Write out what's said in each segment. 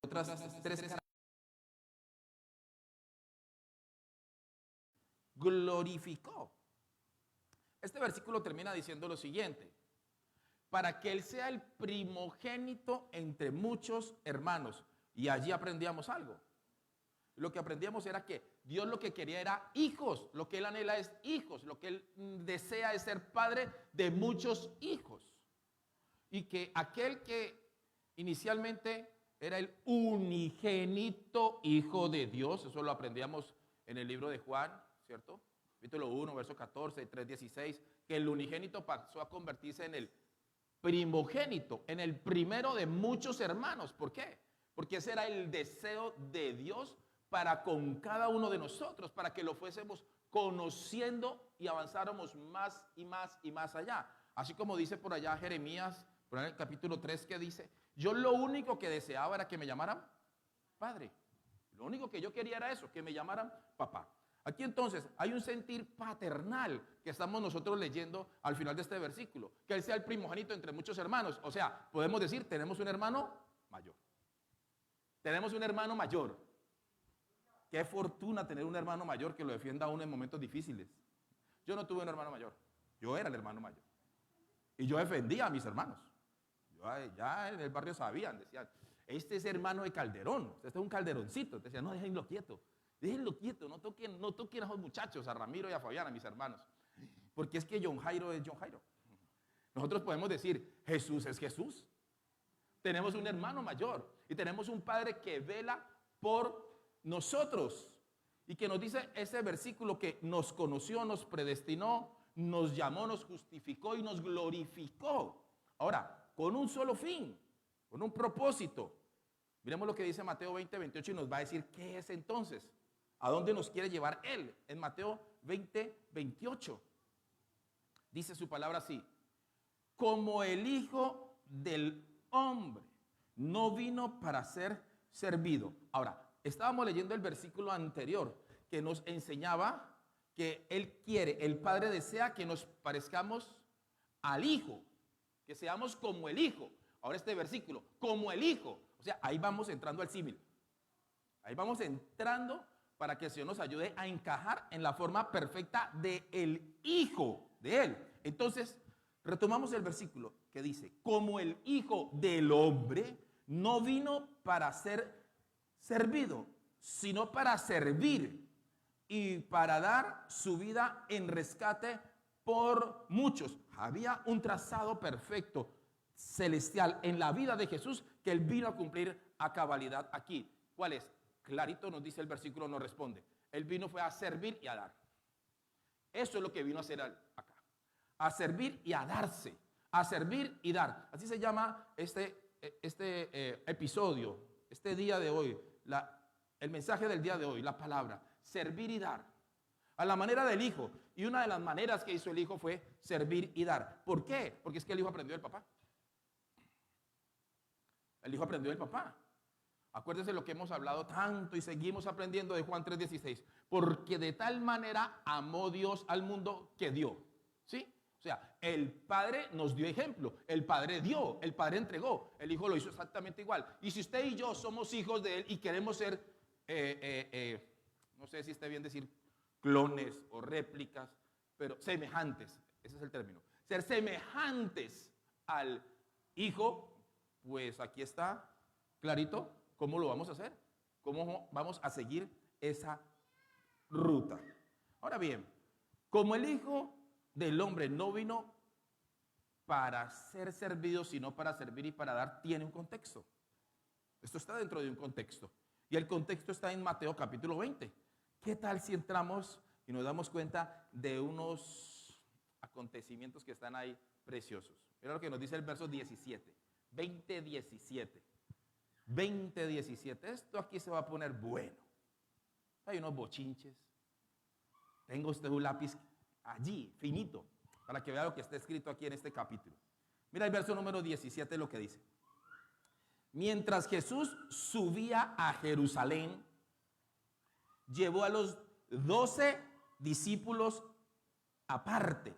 otras tres glorificó. Este versículo termina diciendo lo siguiente: para que él sea el primogénito entre muchos hermanos. Y allí aprendíamos algo. Lo que aprendíamos era que Dios lo que quería era hijos. Lo que él anhela es hijos. Lo que él desea es ser padre de muchos hijos. Y que aquel que inicialmente era el unigénito hijo de Dios, eso lo aprendíamos en el libro de Juan, ¿cierto? Capítulo 1, verso 14, 3:16, que el unigénito pasó a convertirse en el primogénito, en el primero de muchos hermanos. ¿Por qué? Porque ese era el deseo de Dios para con cada uno de nosotros, para que lo fuésemos conociendo y avanzáramos más y más y más allá. Así como dice por allá Jeremías, por allá en el capítulo 3, que dice: yo lo único que deseaba era que me llamaran padre. Lo único que yo quería era eso, que me llamaran papá. Aquí entonces hay un sentir paternal que estamos nosotros leyendo al final de este versículo, que él sea el primogénito entre muchos hermanos. O sea, podemos decir, tenemos un hermano mayor. Tenemos un hermano mayor. Qué fortuna tener un hermano mayor que lo defienda a uno en momentos difíciles. Yo no tuve un hermano mayor, yo era el hermano mayor. Y yo defendía a mis hermanos. Ya en el barrio sabían, decían: este es hermano de Calderón, este es un calderoncito. Decían: no, déjenlo quieto, no toquen a esos muchachos, a Ramiro y a Fabián, a mis hermanos. Porque es que John Jairo es John Jairo. Nosotros podemos decir: Jesús es Jesús. Tenemos un hermano mayor y tenemos un padre que vela por nosotros. Y que nos dice ese versículo que nos conoció, nos predestinó, nos llamó, nos justificó y nos glorificó. Ahora, con un solo fin, con un propósito. Miremos lo que dice Mateo 20, 28 y nos va a decir qué es entonces. ¿A dónde nos quiere llevar él? En Mateo 20, 28. Dice su palabra así: como el Hijo del Hombre no vino para ser servido. Ahora, estábamos leyendo el versículo anterior que nos enseñaba que él quiere, el Padre desea que nos parezcamos al Hijo, que seamos como el Hijo. Ahora este versículo, como el Hijo, o sea, ahí vamos entrando al símil. Ahí vamos entrando para que el Señor nos ayude a encajar en la forma perfecta del Hijo de Él. Entonces, retomamos el versículo que dice: como el Hijo del Hombre no vino para ser servido, sino para servir y para dar su vida en rescate por muchos. Había un trazado perfecto, celestial, en la vida de Jesús que él vino a cumplir a cabalidad aquí. ¿Cuál es? Clarito nos dice el versículo, nos responde: él vino fue a servir y a dar. Eso es lo que vino a hacer acá. A servir y a darse. A servir y dar. Así se llama este episodio, este día de hoy, el mensaje del día de hoy, la palabra: servir y dar. A la manera del Hijo. Y una de las maneras que hizo el Hijo fue servir y dar. ¿Por qué? Porque es que el Hijo aprendió del papá. El Hijo aprendió del papá. Acuérdense lo que hemos hablado tanto y seguimos aprendiendo de Juan 3:16. Porque de tal manera amó Dios al mundo que dio. ¿Sí? O sea, el Padre nos dio ejemplo. El Padre dio, el Padre entregó. El Hijo lo hizo exactamente igual. Y si usted y yo somos hijos de Él y queremos ser, no sé si está bien decir clones o réplicas, pero semejantes, ese es el término. Ser semejantes al Hijo, pues aquí está clarito cómo lo vamos a hacer, cómo vamos a seguir esa ruta. Ahora bien, como el Hijo del Hombre no vino para ser servido, sino para servir y para dar, tiene un contexto. Esto está dentro de un contexto. Y el contexto está en Mateo capítulo 20. ¿Qué tal si entramos y nos damos cuenta de unos acontecimientos que están ahí preciosos? Mira lo que nos dice el verso 17. 20:17. 20:17. Esto aquí se va a poner bueno. Hay unos bochinches. Tengo usted un lápiz allí, finito, para que vea lo que está escrito aquí en este capítulo. Mira el verso número 17, lo que dice: mientras Jesús subía a Jerusalén, llevó a los 12 discípulos aparte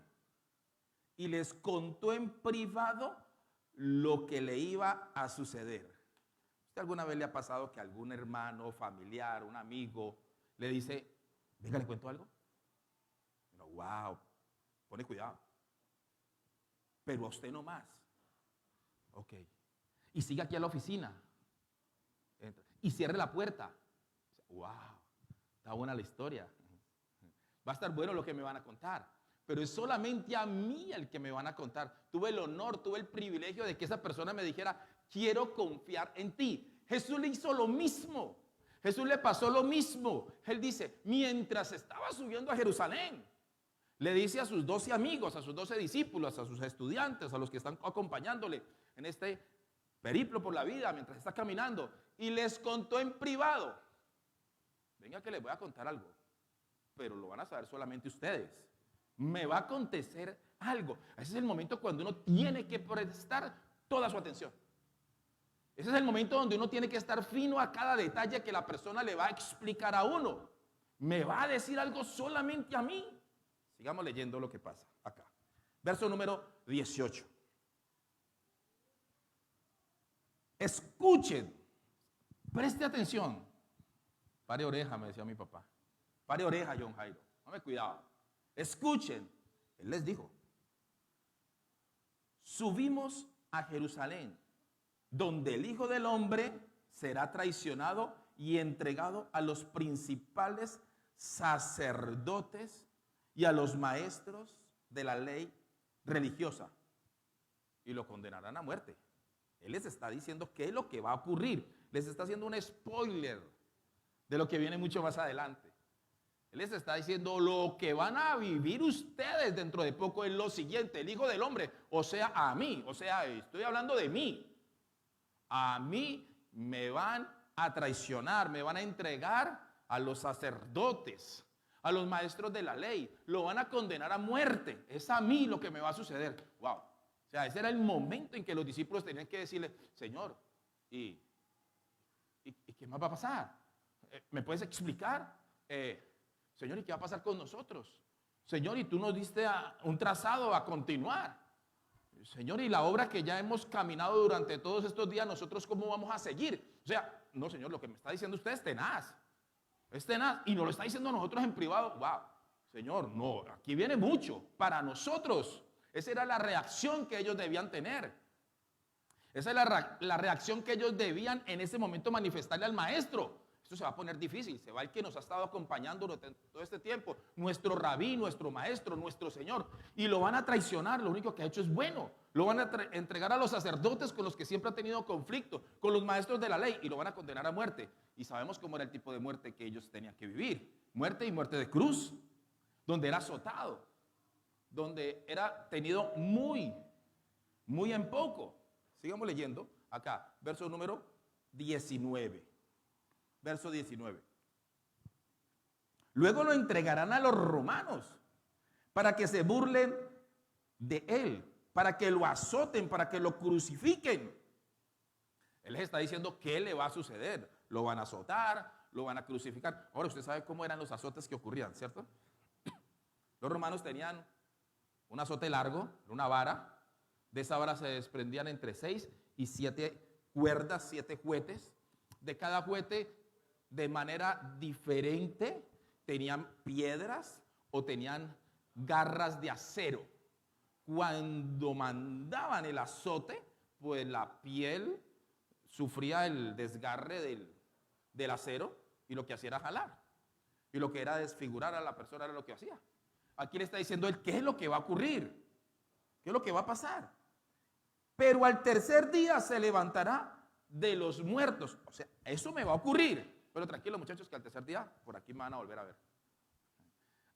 y les contó en privado lo que le iba a suceder. ¿Usted alguna vez le ha pasado que algún hermano, familiar, un amigo le dice, venga, le cuento algo? Pero, wow, pone cuidado. Pero a usted no más. Ok. Y sigue aquí a la oficina. Entra. Y cierre la puerta. Wow, está buena la historia. Va a estar bueno lo que me van a contar. Pero es solamente a mí el que me van a contar. Tuve el honor, tuve el privilegio de que esa persona me dijera, quiero confiar en ti. Jesús le hizo lo mismo. Jesús le pasó lo mismo. Él dice, mientras estaba subiendo a Jerusalén, le dice a sus 12 amigos, a sus 12 discípulos, a sus estudiantes, a los que están acompañándole en este periplo por la vida, mientras está caminando, y les contó en privado. Venga que les voy a contar algo, pero lo van a saber solamente ustedes. Me va a acontecer algo. Ese es el momento cuando uno tiene que prestar toda su atención. Ese es el momento donde uno tiene que estar fino a cada detalle que la persona le va a explicar a uno. Me va a decir algo solamente a mí. Sigamos leyendo lo que pasa acá. Verso número 18. Escuchen, preste atención. Pare oreja, me decía mi papá. Pare oreja, John Jairo. Dame cuidado. Escuchen. Él les dijo, subimos a Jerusalén, donde el Hijo del Hombre será traicionado y entregado a los principales sacerdotes y a los maestros de la ley religiosa, y lo condenarán a muerte. Él les está diciendo qué es lo que va a ocurrir. Les está haciendo un spoiler de lo que viene mucho más adelante. Él les está diciendo lo que van a vivir ustedes dentro de poco es lo siguiente. El Hijo del Hombre, o sea, a mí, o sea, estoy hablando de mí. A mí me van a traicionar, me van a entregar a los sacerdotes, a los maestros de la ley, lo van a condenar a muerte. Es a mí lo que me va a suceder. Wow. O sea, ese era el momento en que los discípulos tenían que decirle, Señor, ¿y qué más va a pasar? ¿Me puedes explicar? Señor, ¿y qué va a pasar con nosotros? Señor, ¿y tú nos diste un trazado a continuar? Señor, ¿y la obra que ya hemos caminado durante todos estos días, nosotros cómo vamos a seguir? O sea, no, Señor, lo que me está diciendo usted es tenaz. Es tenaz. Y nos lo está diciendo a nosotros en privado. Wow, Señor, no, aquí viene mucho para nosotros. Esa era la reacción que ellos debían tener. Esa es la reacción que ellos debían en ese momento manifestarle al maestro. Esto se va a poner difícil. Se va el que nos ha estado acompañando durante todo este tiempo. Nuestro rabí, nuestro maestro, nuestro Señor. Y lo van a traicionar. Lo único que ha hecho es bueno. Lo van a entregar a los sacerdotes con los que siempre ha tenido conflicto. Con los maestros de la ley. Y lo van a condenar a muerte. Y sabemos cómo era el tipo de muerte que ellos tenían que vivir. Muerte y muerte de cruz. Donde era azotado. Donde era tenido muy en poco. Sigamos leyendo acá. Verso número 19. Verso 19. Luego lo entregarán a los romanos para que se burlen de él, para que lo azoten, para que lo crucifiquen. Él les está diciendo qué le va a suceder. Lo van a azotar, lo van a crucificar. Ahora usted sabe cómo eran los azotes que ocurrían, ¿cierto? Los romanos tenían un azote largo, una vara. De esa vara se desprendían entre 6 y 7 cuerdas, 7 juetes. De cada juete, de manera diferente, tenían piedras o tenían garras de acero. Cuando mandaban el azote, pues la piel sufría el desgarre del acero y lo que hacía era jalar. Y lo que era desfigurar a la persona era lo que hacía. Aquí le está diciendo él qué es lo que va a ocurrir, qué es lo que va a pasar. Pero al tercer día se levantará de los muertos. O sea, eso me va a ocurrir. Pero tranquilo, muchachos, que al tercer día, por aquí me van a volver a ver.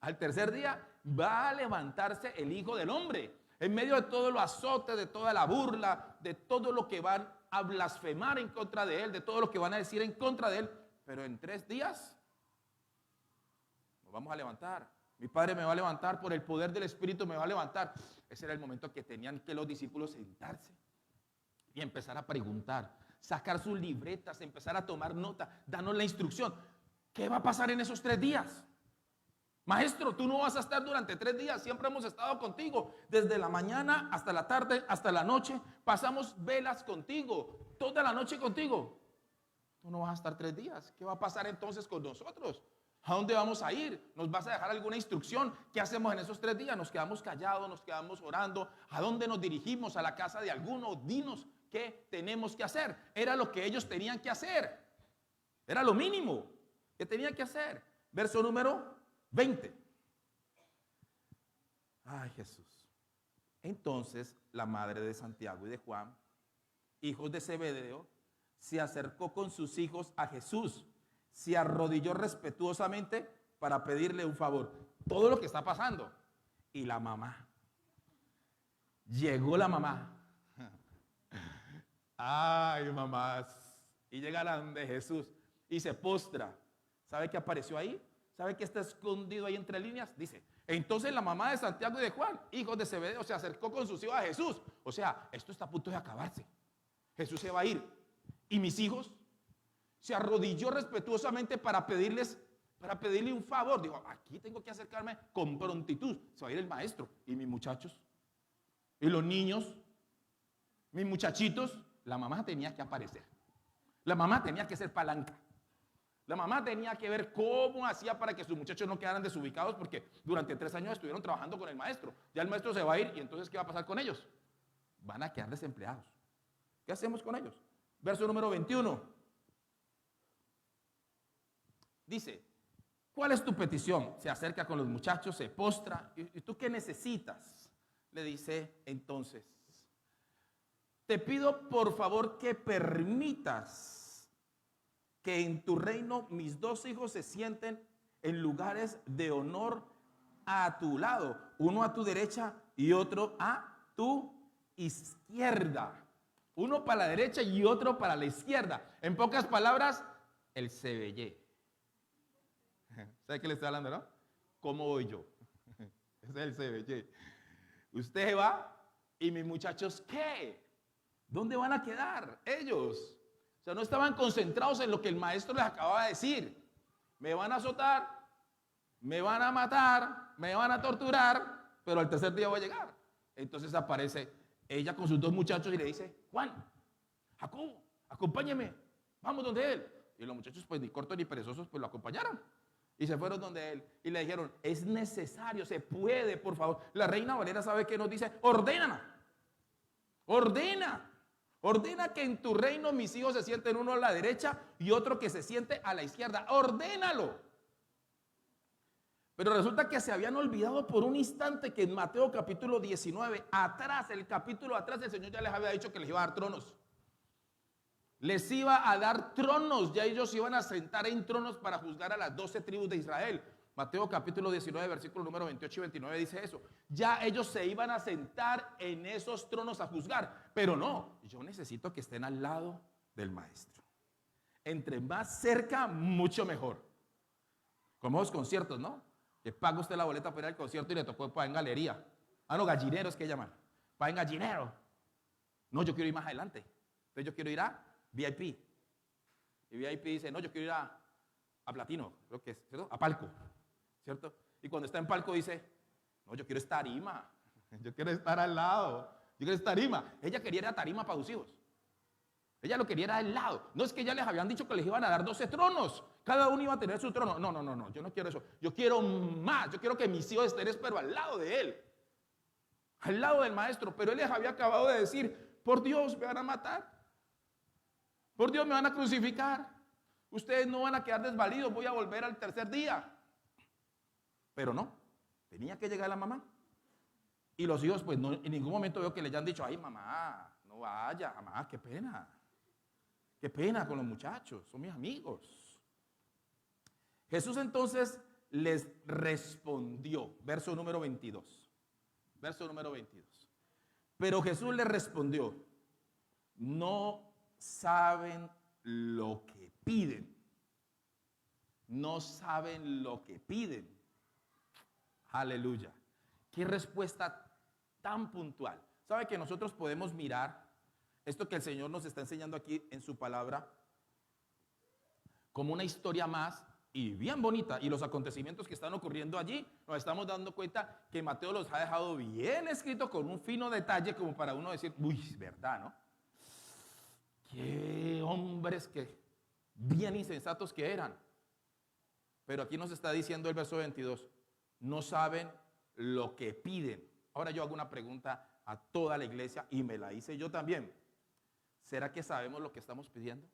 Al tercer día va a levantarse el Hijo del Hombre. En medio de todo lo azote, de toda la burla, de todo lo que van a blasfemar en contra de él, de todo lo que van a decir en contra de él. Pero en 3 días nos vamos a levantar. Mi Padre me va a levantar, por el poder del Espíritu me va a levantar. Ese era el momento que tenían que los discípulos sentarse y empezar a preguntar, sacar sus libretas, empezar a tomar nota, darnos la instrucción. ¿Qué va a pasar en esos 3 días? Maestro, tú no vas a estar durante 3 días, siempre hemos estado contigo, desde la mañana hasta la tarde, hasta la noche, pasamos velas contigo, toda la noche contigo. tú no vas a estar 3 días. ¿Qué va a pasar entonces con nosotros? ¿A dónde vamos a ir? ¿Nos vas a dejar alguna instrucción? ¿Qué hacemos en esos 3 días? ¿Nos quedamos callados? ¿Nos quedamos orando? ¿A dónde nos dirigimos? ¿A la casa de alguno? Dinos qué tenemos que hacer. Era lo que ellos tenían que hacer. Era lo mínimo que tenían que hacer. Verso número 20. Ay, Jesús. Entonces la madre de Santiago y de Juan, hijos de Zebedeo, se acercó con sus hijos a Jesús, se arrodilló respetuosamente para pedirle un favor. Todo lo que está pasando. Y la mamá. Llegó la mamá. Ay, mamás. Y llega la de Jesús y se postra. ¿Sabe qué apareció ahí? ¿Sabe qué está escondido ahí entre líneas? Dice, entonces la mamá de Santiago y de Juan, hijos de Zebedeo, se acercó con sus hijos a Jesús. O sea, esto está a punto de acabarse. Jesús se va a ir. ¿Y mis hijos? Se arrodilló respetuosamente para pedirle un favor. Dijo, aquí tengo que acercarme con prontitud. Se va a ir el maestro. ¿Y mis muchachos? ¿Y los niños? ¿Mis muchachitos? La mamá tenía que aparecer. La mamá tenía que ser palanca. La mamá tenía que ver cómo hacía para que sus muchachos no quedaran desubicados, porque durante 3 años estuvieron trabajando con el maestro. Ya el maestro se va a ir y entonces ¿qué va a pasar con ellos? Van a quedar desempleados. ¿Qué hacemos con ellos? Verso número 21. Dice, ¿cuál es tu petición? Se acerca con los muchachos, se postra. ¿Y tú qué necesitas? Le dice entonces, te pido por favor que permitas que en tu reino mis 2 hijos se sienten en lugares de honor a tu lado, uno a tu derecha y otro a tu izquierda. Uno para la derecha y otro para la izquierda. En pocas palabras, el CBY. ¿Sabe qué le estoy hablando, no? ¿Cómo voy yo? Ese es el CBY. Usted va y mis muchachos, ¿qué? ¿Dónde van a quedar ellos? O sea, no estaban concentrados en lo que el maestro les acababa de decir. Me van a azotar, me van a matar, me van a torturar, pero al tercer día voy a llegar. Entonces aparece ella con sus 2 muchachos y le dice, Juan, Jacobo, acompáñeme, vamos donde él. Y los muchachos, pues ni cortos ni perezosos, pues lo acompañaron. Y se fueron donde él y le dijeron, es necesario, se puede, por favor. La Reina Valera sabe que nos dice, ordena que en tu reino mis hijos se sienten uno a la derecha y otro que se siente a la izquierda. Ordénalo. Pero resulta que se habían olvidado por un instante que en Mateo capítulo 19, el capítulo atrás, el Señor ya les había dicho que les iba a dar tronos. Les iba a dar tronos, ya ellos iban a sentar en tronos para juzgar a las 12 tribus de Israel. Mateo capítulo 19, versículo número 28 y 29 dice eso. Ya ellos se iban a sentar en esos tronos a juzgar. Pero no, yo necesito que estén al lado del maestro. Entre más cerca, mucho mejor. Como los conciertos, ¿no? Que paga usted la boleta para ir al concierto y le tocó para en galería. Ah, no, gallineros que llaman. Para en gallinero. No, yo quiero ir más adelante. Entonces yo quiero ir a VIP. Y VIP dice, no, yo quiero ir a Platino, creo que es, ¿cierto? A palco, ¿cierto? Y cuando está en palco dice, no, yo quiero estar tarima. Yo quiero estar al lado. Yo quiero estar tarima. Ella quería ir a tarima para sus hijos. Ella lo quería era al lado. No es que ya les habían dicho que les iban a dar 12 tronos. Cada uno iba a tener su trono. No. Yo no quiero eso. Yo quiero más. Yo quiero que mis hijos estén, pero al lado de él. Al lado del maestro. Pero él les había acabado de decir, por Dios, me van a matar. Por Dios, me van a crucificar. Ustedes no van a quedar desvalidos. Voy a volver al tercer día. Pero no. Tenía que llegar la mamá. Y los hijos, pues, no, en ningún momento veo que le hayan dicho, ay, mamá, no vaya, mamá, qué pena. Qué pena con los muchachos, son mis amigos. Jesús entonces les respondió, verso número 22. Verso número 22. Pero Jesús les respondió, no saben lo que piden. No saben lo que piden. Aleluya. Qué respuesta tan puntual. ¿Sabe que nosotros podemos mirar esto que el Señor nos está enseñando aquí en su palabra como una historia más y bien bonita? Y los acontecimientos que están ocurriendo allí, nos estamos dando cuenta que Mateo los ha dejado bien escrito con un fino detalle como para uno decir, uy, verdad, ¿no? Qué hombres que bien insensatos que eran. Pero aquí nos está diciendo el verso 22, no saben lo que piden. Ahora yo hago una pregunta a toda la iglesia y me la hice yo también. ¿Será que sabemos lo que estamos pidiendo?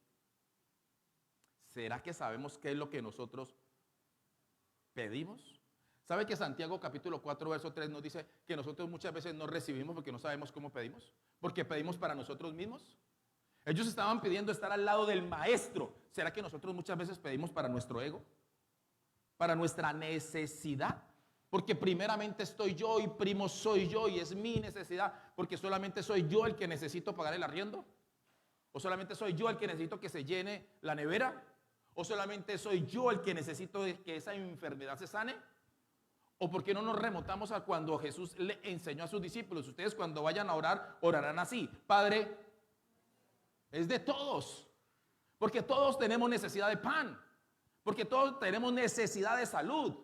¿Será que sabemos qué es lo que nosotros pedimos? ¿Sabe que Santiago capítulo 4 verso 3 nos dice que nosotros muchas veces no recibimos porque no sabemos cómo pedimos? Porque pedimos para nosotros mismos. Ellos estaban pidiendo estar al lado del maestro. ¿Será que nosotros muchas veces pedimos para nuestro ego? Para nuestra necesidad. Porque primeramente estoy yo y primo soy yo y es mi necesidad. Porque solamente soy yo el que necesito pagar el arriendo. ¿O solamente soy yo el que necesito que se llene la nevera? ¿O solamente soy yo el que necesito que esa enfermedad se sane? ¿O por qué no nos remontamos a cuando Jesús le enseñó a sus discípulos? Ustedes cuando vayan a orar, orarán así: Padre, es de todos. Porque todos tenemos necesidad de pan. Porque todos tenemos necesidad de salud,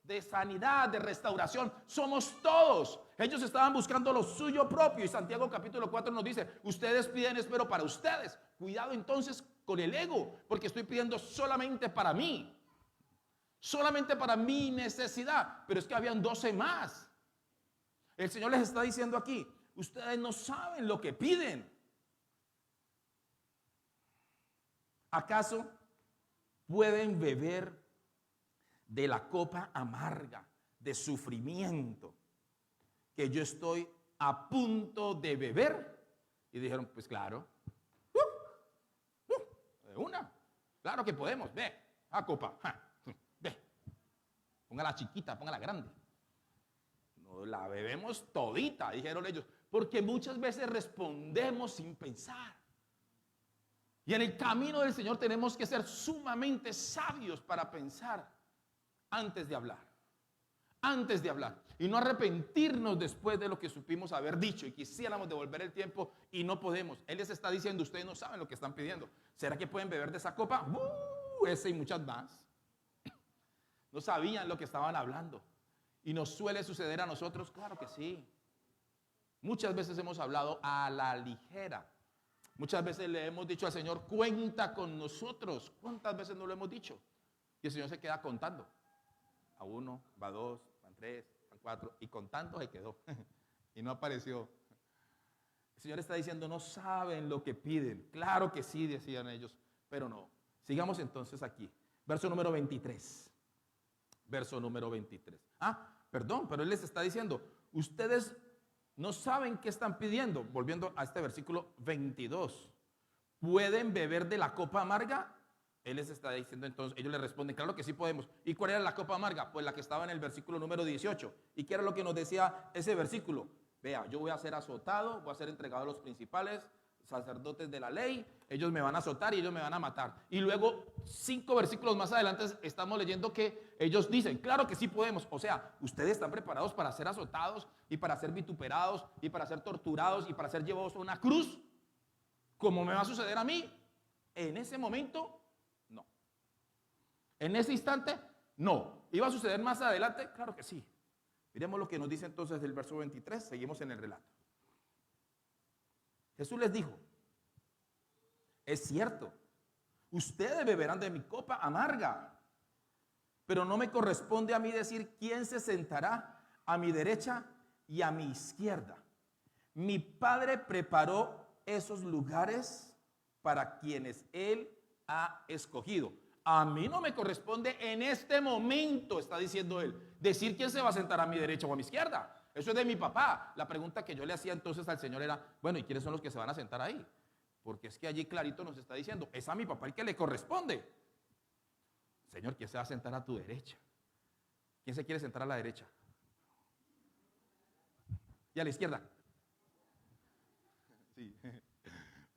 de sanidad, de restauración. Somos todos. Ellos estaban buscando lo suyo propio. Y Santiago capítulo 4 nos dice: ustedes piden, espero para ustedes. Cuidado entonces con el ego, porque estoy pidiendo solamente para mí. Solamente para mi necesidad. Pero es que habían 12 más. El Señor les está diciendo aquí: ustedes no saben lo que piden. ¿Acaso pueden beber de la copa amarga de sufrimiento que yo estoy a punto de beber? Y dijeron: pues claro, de una, claro que podemos, ve, a copa, ve, ponga la chiquita, ponga la grande. No la bebemos todita, dijeron ellos, porque muchas veces respondemos sin pensar. Y en el camino del Señor tenemos que ser sumamente sabios para pensar antes de hablar. Antes de hablar. Y no arrepentirnos después de lo que supimos haber dicho. Y quisiéramos devolver el tiempo y no podemos. Él les está diciendo: ustedes no saben lo que están pidiendo. ¿Será que pueden beber de esa copa? Ese y muchas más. No sabían lo que estaban hablando. Y nos suele suceder a nosotros, claro que sí. Muchas veces hemos hablado a la ligera. Muchas veces le hemos dicho al Señor: cuenta con nosotros. ¿Cuántas veces no lo hemos dicho? Y el Señor se queda contando. A 1, va 2, van 3, van 4. Y contando se quedó. Y no apareció. El Señor está diciendo: no saben lo que piden. Claro que sí, decían ellos, pero no. Sigamos entonces aquí. Verso número 23. Verso número 23. Perdón, pero Él les está diciendo: ustedes no saben qué están pidiendo. Volviendo a este versículo 22. ¿Pueden beber de la copa amarga? Él les está diciendo entonces, ellos le responden: claro que sí podemos. ¿Y cuál era la copa amarga? Pues la que estaba en el versículo número 18. ¿Y qué era lo que nos decía ese versículo? Vea, yo voy a ser azotado, voy a ser entregado a los principales sacerdotes de la ley, ellos me van a azotar y ellos me van a matar. Y luego 5 versículos más adelante estamos leyendo que ellos dicen: claro que sí podemos. O sea, ustedes están preparados para ser azotados y para ser vituperados y para ser torturados y para ser llevados a una cruz, como me va a suceder a mí. En ese momento, no. En ese instante, no. ¿Iba a suceder más adelante? Claro que sí. Miremos lo que nos dice entonces del verso 23, seguimos en el relato. Jesús les dijo: es cierto, ustedes beberán de mi copa amarga, pero no me corresponde a mí decir quién se sentará a mi derecha y a mi izquierda. Mi Padre preparó esos lugares para quienes Él ha escogido. A mí no me corresponde en este momento, está diciendo Él, decir quién se va a sentar a mi derecha o a mi izquierda. Eso es de mi papá. La pregunta que yo le hacía entonces al Señor era: bueno, ¿y quiénes son los que se van a sentar ahí? Porque es que allí clarito nos está diciendo: es a mi papá el que le corresponde. Señor, ¿quién se va a sentar a tu derecha? ¿Quién se quiere sentar a la derecha? ¿Y a la izquierda? Sí.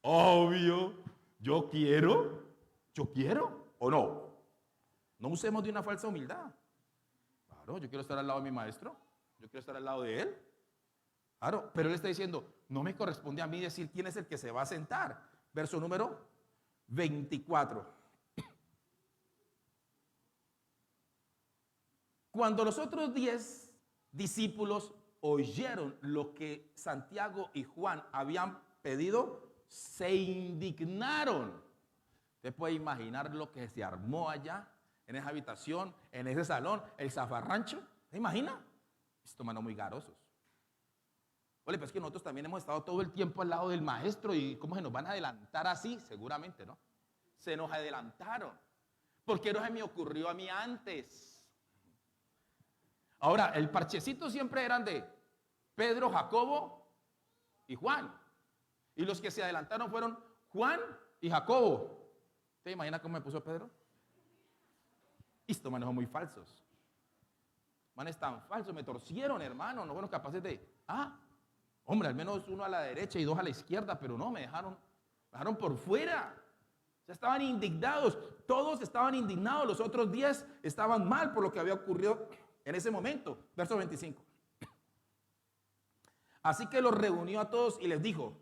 Obvio. Yo quiero o no. No usemos de una falsa humildad. Claro, yo quiero estar al lado de mi maestro. Yo quiero estar al lado de él. Claro, pero él está diciendo: no me corresponde a mí decir quién es el que se va a sentar. Verso número 24. Cuando los otros 10 discípulos oyeron lo que Santiago y Juan habían pedido, se indignaron. Usted puede imaginar lo que se armó allá, en esa habitación, en ese salón, el zafarrancho. ¿Se imagina? Estos manos muy garosos. Oye, pues es que nosotros también hemos estado todo el tiempo al lado del maestro y ¿cómo se nos van a adelantar así? Seguramente, ¿no? Se nos adelantaron. ¿Por qué no se me ocurrió a mí antes? Ahora, el parchecito siempre eran de Pedro, Jacobo y Juan. Y los que se adelantaron fueron Juan y Jacobo. ¿Te imaginas cómo me puso Pedro? Estos manos son muy falsos. Manes tan falsos, me torcieron, hermano. No fueron capaces de, hombre, al menos uno a la derecha y dos a la izquierda, pero no, me dejaron por fuera. Ya estaban indignados, todos estaban indignados, los otros 10 estaban mal por lo que había ocurrido en ese momento. Verso 25. Así que los reunió a todos y les dijo,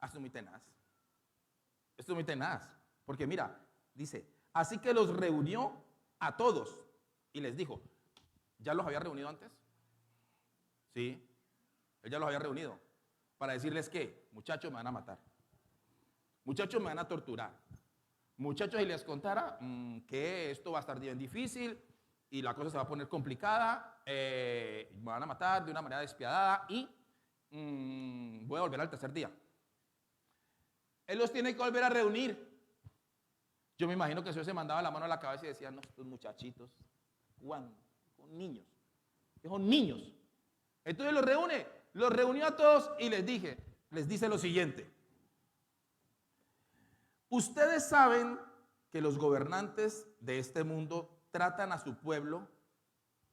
esto es muy tenaz, esto es muy tenaz, porque mira, dice, así que los reunió a todos y les dijo, ¿ya los había reunido antes? Sí, él ya los había reunido para decirles que, muchachos, me van a matar. Muchachos, me van a torturar. Muchachos, si les contara que esto va a estar bien difícil y la cosa se va a poner complicada, me van a matar de una manera despiadada y voy a volver al tercer día. Él los tiene que volver a reunir. Yo me imagino que el Señor se mandaba la mano a la cabeza y decía, no, estos muchachitos, Juan, son niños. Son niños. Entonces los reunió a todos y les dice lo siguiente. Ustedes saben que los gobernantes de este mundo tratan a su pueblo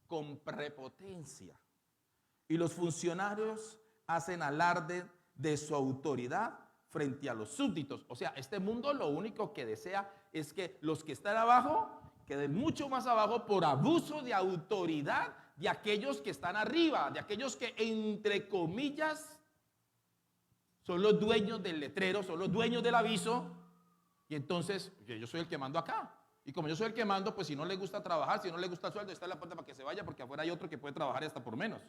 con prepotencia y los funcionarios hacen alarde de su autoridad frente a los súbditos. O sea, este mundo lo único que desea es que los que están abajo queden mucho más abajo por abuso de autoridad de aquellos que están arriba, de aquellos que entre comillas son los dueños del letrero, son los dueños del aviso. Y entonces, yo soy el que mando acá. Y como yo soy el que mando, pues si no le gusta trabajar, si no le gusta el sueldo, está en la puerta para que se vaya, porque afuera hay otro que puede trabajar y hasta por menos.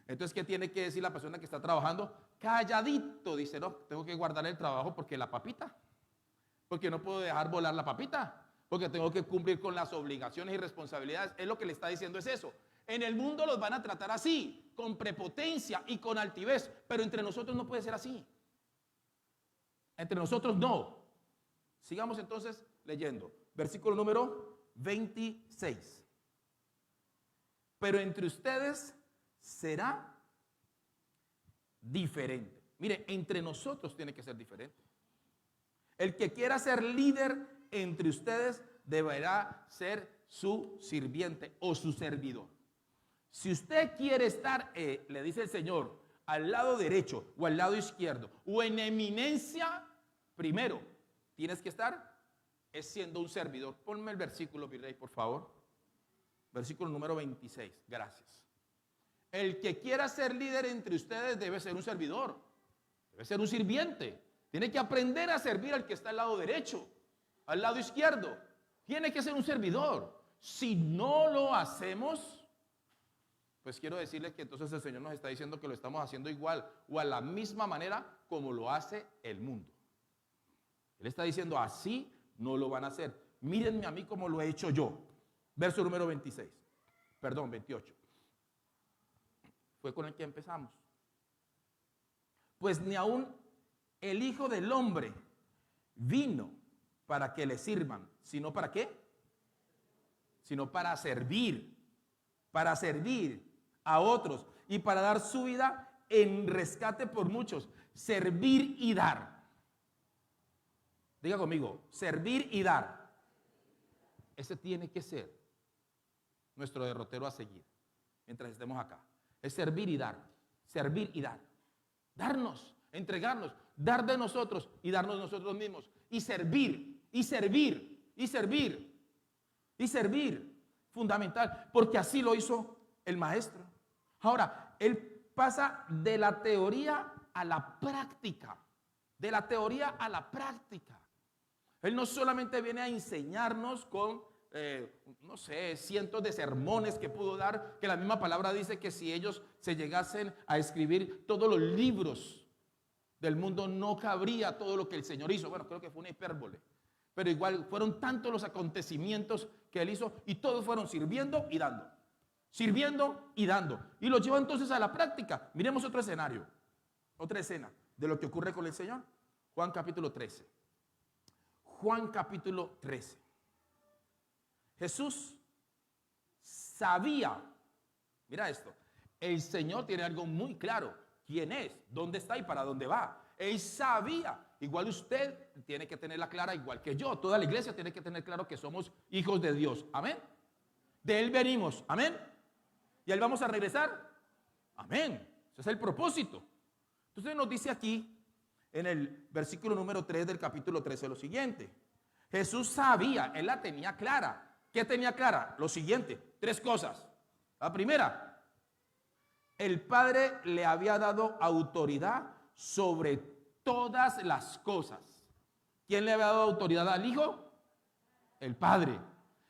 Entonces, ¿qué tiene que decir la persona que está trabajando? Calladito, dice, no, tengo que guardar el trabajo porque la papita. Porque no puedo dejar volar la papita. Porque tengo que cumplir con las obligaciones y responsabilidades. Es lo que le está diciendo, es eso. En el mundo los van a tratar así, con prepotencia y con altivez. Pero entre nosotros no puede ser así. Entre nosotros no. Sigamos entonces leyendo. Versículo número 26. Pero entre ustedes será diferente. Mire, entre nosotros tiene que ser diferente. El que quiera ser líder entre ustedes deberá ser su sirviente o su servidor. Si usted quiere estar, le dice el Señor, al lado derecho o al lado izquierdo o en eminencia, primero tienes que estar siendo un servidor. Ponme el versículo, Virrey, por favor. Versículo número 26. Gracias. El que quiera ser líder entre ustedes debe ser un servidor. Debe ser un sirviente. Tiene que aprender a servir al que está al lado derecho, al lado izquierdo. Tiene que ser un servidor. Si no lo hacemos, pues quiero decirles que entonces el Señor nos está diciendo que lo estamos haciendo igual o a la misma manera como lo hace el mundo. Él está diciendo, así no lo van a hacer. Mírenme a mí como lo he hecho yo. Verso número 28. Fue con el que empezamos. Pues ni aún el Hijo del Hombre vino para que le sirvan, sino ¿para qué? Sino para servir a otros y para dar su vida en rescate por muchos. Servir y dar. Diga conmigo, servir y dar. Ese tiene que ser nuestro derrotero a seguir mientras estemos acá. Es servir y dar, servir y dar. Darnos, entregarnos, dar de nosotros y darnos nosotros mismos. Y servir, y servir, y servir, y servir. Fundamental, porque así lo hizo el maestro. Ahora, él pasa de la teoría a la práctica. De la teoría a la práctica. Él no solamente viene a enseñarnos con, no sé, cientos de sermones que pudo dar, que la misma palabra dice que si ellos se llegasen a escribir todos los libros del mundo no cabría todo lo que el Señor hizo. Bueno, creo que fue una hipérbole. Pero igual fueron tantos los acontecimientos que Él hizo y todos fueron sirviendo y dando. Sirviendo y dando. Y lo lleva entonces a la práctica. Miremos otro escenario, otra escena de lo que ocurre con el Señor. Juan capítulo 13. Juan capítulo 13. Jesús sabía, mira esto, el Señor tiene algo muy claro. ¿Quién es? ¿Dónde está y para dónde va? Él sabía. Igual usted tiene que tenerla clara, igual que yo. Toda la iglesia tiene que tener claro que somos hijos de Dios. Amén. De Él venimos. Amén. ¿Y a Él vamos a regresar? Amén. Ese es el propósito. Entonces nos dice aquí, en el versículo número 3 del capítulo 13, lo siguiente. Jesús sabía, Él la tenía clara. ¿Qué tenía clara? Lo siguiente, 3 cosas. La primera, el Padre le había dado autoridad sobre todas las cosas. ¿Quién le había dado autoridad al Hijo? El Padre.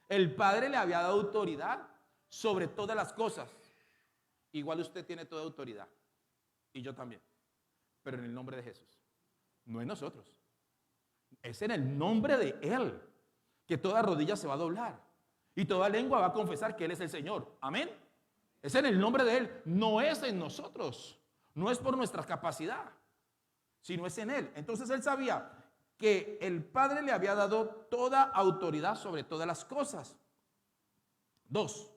El Padre le había dado autoridad sobre todas las cosas. Igual usted tiene toda autoridad. Y yo también. Pero en el nombre de Jesús. No en nosotros. Es en el nombre de Él que toda rodilla se va a doblar. Y toda lengua va a confesar que Él es el Señor. Amén. Es en el nombre de Él. No es en nosotros. No es por nuestra capacidad, sino es en Él. Entonces Él sabía que el Padre le había dado toda autoridad sobre todas las cosas. 2.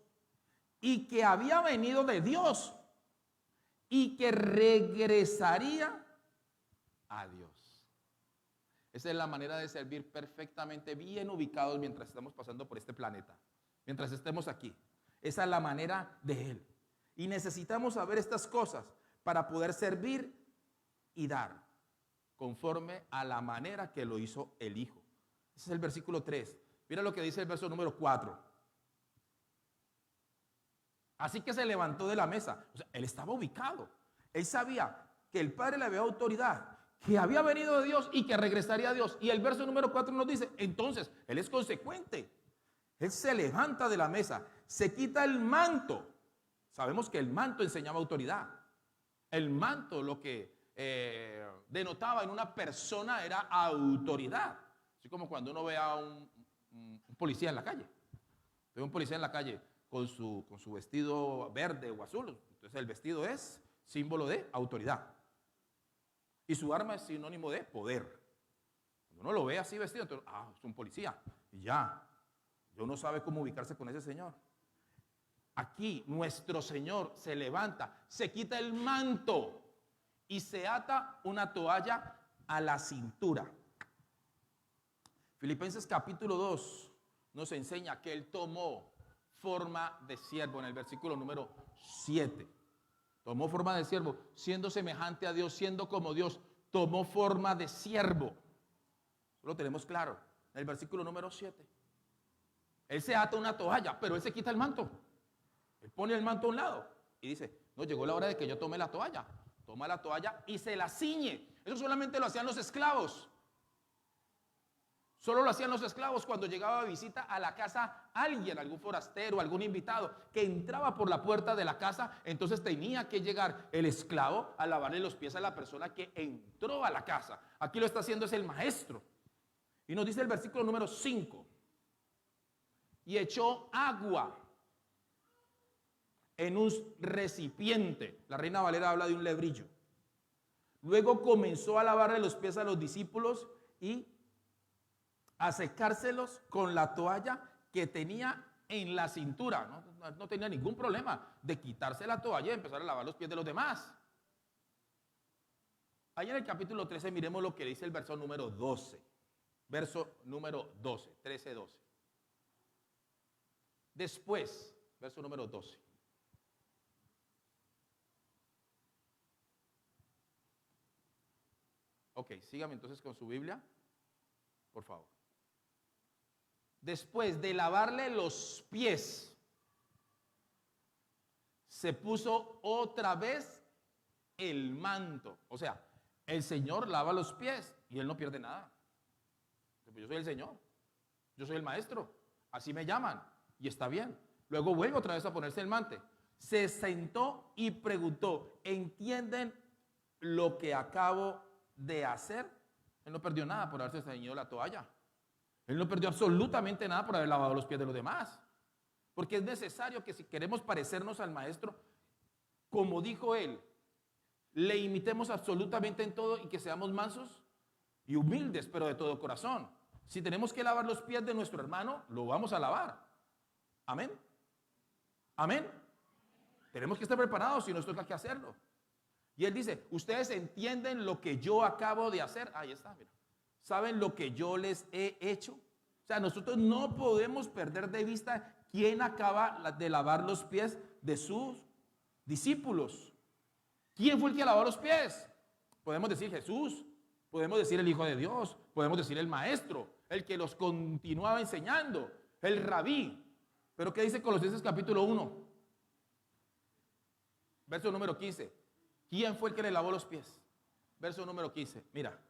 Y que había venido de Dios y que regresaría a Dios. Esa es la manera de servir perfectamente bien ubicados mientras estamos pasando por este planeta, mientras estemos aquí. Esa es la manera de Él. Y necesitamos saber estas cosas para poder servir y dar conforme a la manera que lo hizo el Hijo. Ese es el versículo 3. Mira lo que dice el verso número 4. Así que se levantó de la mesa. O sea, Él estaba ubicado. Él sabía que el Padre le había dado autoridad, que había venido de Dios y que regresaría a Dios. Y el verso número 4 nos dice, entonces, Él es consecuente. Él se levanta de la mesa, se quita el manto. Sabemos que el manto enseñaba autoridad. El manto lo que denotaba en una persona era autoridad. Así como cuando uno ve a un policía en la calle. Ve un policía en la calle con su vestido verde o azul. Entonces el vestido es símbolo de autoridad. Y su arma es sinónimo de poder. Cuando uno lo ve así vestido, entonces, es un policía. Y ya uno sabe cómo ubicarse con ese señor. Aquí nuestro Señor se levanta, se quita el manto y se ata una toalla a la cintura. Filipenses capítulo 2 nos enseña que Él tomó forma de siervo en el versículo número 7. Tomó forma de siervo, siendo semejante a Dios, siendo como Dios, tomó forma de siervo. Eso lo tenemos claro en el versículo número 7. Él se ata una toalla, pero Él se quita el manto. Él pone el manto a un lado y dice, no, llegó la hora de que yo tome la toalla. Toma la toalla y se la ciñe. Eso solamente lo hacían los esclavos. Solo lo hacían los esclavos cuando llegaba a visita a la casa alguien, algún forastero, algún invitado que entraba por la puerta de la casa. Entonces tenía que llegar el esclavo a lavarle los pies a la persona que entró a la casa. Aquí lo está haciendo es el maestro. Y nos dice el versículo número 5. Y echó agua en un recipiente. La Reina Valera habla de un lebrillo. Luego comenzó a lavarle los pies a los discípulos y a secárselos con la toalla que tenía en la cintura. No tenía ningún problema de quitarse la toalla y empezar a lavar los pies de los demás. Ahí en el capítulo 13 miremos lo que dice el verso número 12. Verso número 12, 13, 12. Después, verso número 12. Ok, sígame entonces con su Biblia, por favor. Después de lavarle los pies, se puso otra vez el manto. O sea, el Señor lava los pies y Él no pierde nada. Yo soy el Señor, yo soy el maestro, así me llaman y está bien. Luego vuelve otra vez a ponerse el manto. Se sentó y preguntó, ¿entienden lo que acabo de hacer, Él no perdió nada por haberse ceñido la toalla. Él no perdió absolutamente nada por haber lavado los pies de los demás. Porque es necesario que si queremos parecernos al Maestro, como dijo Él, le imitemos absolutamente en todo y que seamos mansos y humildes, pero de todo corazón. Si tenemos que lavar los pies de nuestro hermano, lo vamos a lavar. Amén. Amén. Tenemos que estar preparados si nos toca que hacerlo. Y Él dice, ustedes entienden lo que yo acabo de hacer. Ahí está, mira. ¿Saben lo que yo les he hecho? O sea, nosotros no podemos perder de vista quién acaba de lavar los pies de sus discípulos. ¿Quién fue el que lavó los pies? Podemos decir Jesús, podemos decir el Hijo de Dios, podemos decir el Maestro, el que los continuaba enseñando, el Rabí. Pero ¿qué dice Colosenses capítulo 1? Verso número 15. ¿Quién fue el que le lavó los pies? Verso número 15. Mira.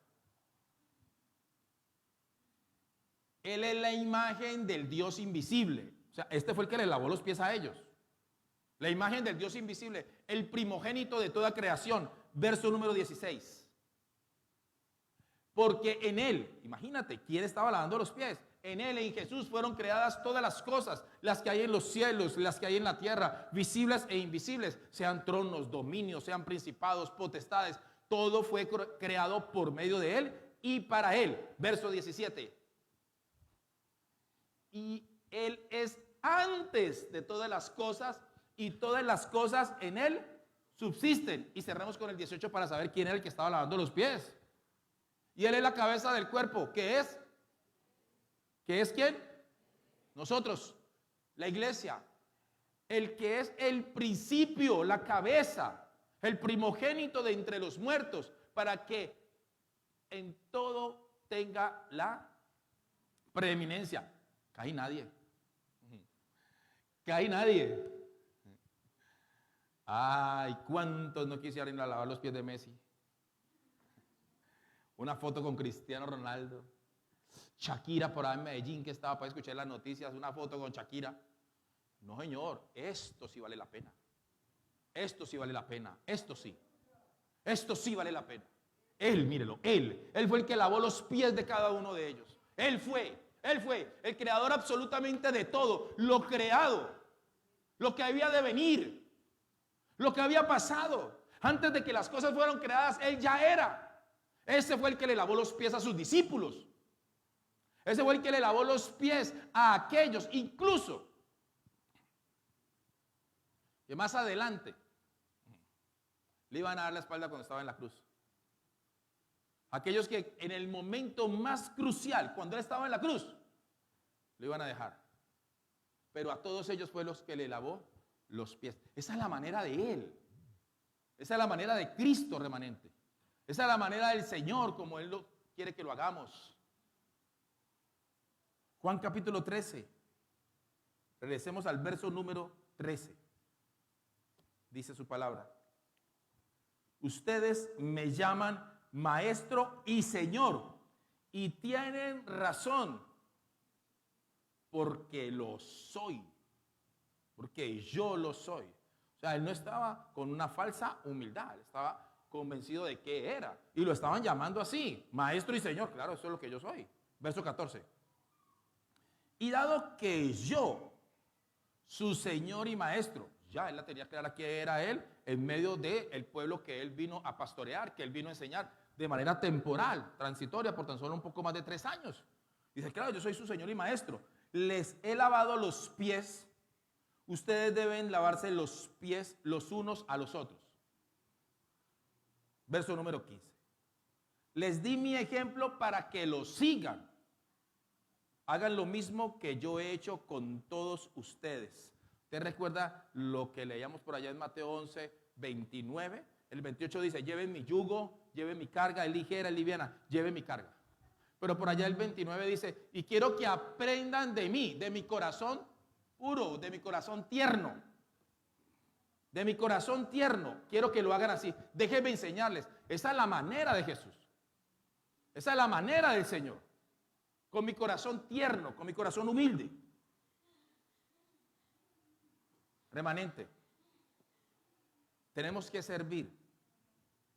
Él es la imagen del Dios invisible. O sea, este fue el que le lavó los pies a ellos. La imagen del Dios invisible, el primogénito de toda creación. Verso número 16. Porque en Él, imagínate, ¿quién estaba lavando los pies? En Él, en Jesús, fueron creadas todas las cosas, las que hay en los cielos, las que hay en la tierra, visibles e invisibles, sean tronos, dominios, sean principados, potestades. Todo fue creado por medio de Él y para Él. Verso 17. Y Él es antes de todas las cosas y todas las cosas en Él subsisten. Y cerramos con el 18 para saber quién era el que estaba lavando los pies. Y Él es la cabeza del cuerpo. ¿Qué es? ¿Qué es quién? Nosotros, la iglesia. El que es el principio, la cabeza, el primogénito de entre los muertos, para que en todo tenga la preeminencia. Cae nadie. Cae nadie. Ay, ¿cuántos no quisieran ir a lavar los pies de Messi? Una foto con Cristiano Ronaldo. Shakira por ahí en Medellín, que estaba para escuchar las noticias, una foto con Shakira. No, señor, esto sí vale la pena. Esto sí vale la pena. Esto sí. Esto sí vale la pena. Él, mírelo, Él fue el que lavó los pies de cada uno de ellos. Él fue el creador absolutamente de todo. Lo creado, lo que había de venir, lo que había pasado. Antes de que las cosas fueran creadas, Él ya era. Ese fue el que le lavó los pies a sus discípulos. Ese fue el que le lavó los pies a aquellos, incluso que más adelante le iban a dar la espalda cuando estaba en la cruz. Aquellos que en el momento más crucial, cuando Él estaba en la cruz, lo iban a dejar. Pero a todos ellos fue los que le lavó los pies. Esa es la manera de Él. Esa es la manera de Cristo remanente. Esa es la manera del Señor como Él quiere que lo hagamos. Juan capítulo 13. Regresemos al verso número 13. Dice su palabra. Ustedes me llaman Maestro y Señor, y tienen razón, porque lo soy, porque yo lo soy. O sea, Él no estaba con una falsa humildad, Él estaba convencido de que era, y lo estaban llamando así, Maestro y Señor. Claro, eso es lo que yo soy. Verso 14. Y dado que yo, su Señor y Maestro, ya Él la tenía clara que era Él en medio del pueblo que Él vino a pastorear, que Él vino a enseñar de manera temporal, transitoria, por tan solo un poco más de 3 años. Dice, claro, yo soy su Señor y Maestro. Les he lavado los pies. Ustedes deben lavarse los pies los unos a los otros. Verso número 15. Les di mi ejemplo para que lo sigan. Hagan lo mismo que yo he hecho con todos ustedes. ¿Usted recuerda lo que leíamos por allá en Mateo 11, 29? El 28 dice, lleven mi yugo, lleven mi carga, es ligera, es liviana, lleven mi carga. Pero por allá el 29 dice, y quiero que aprendan de mí, de mi corazón puro, de mi corazón tierno. De mi corazón tierno, quiero que lo hagan así. Déjenme enseñarles. Esa es la manera de Jesús. Esa es la manera del Señor. Con mi corazón tierno, con mi corazón humilde. Remanente. Tenemos que servir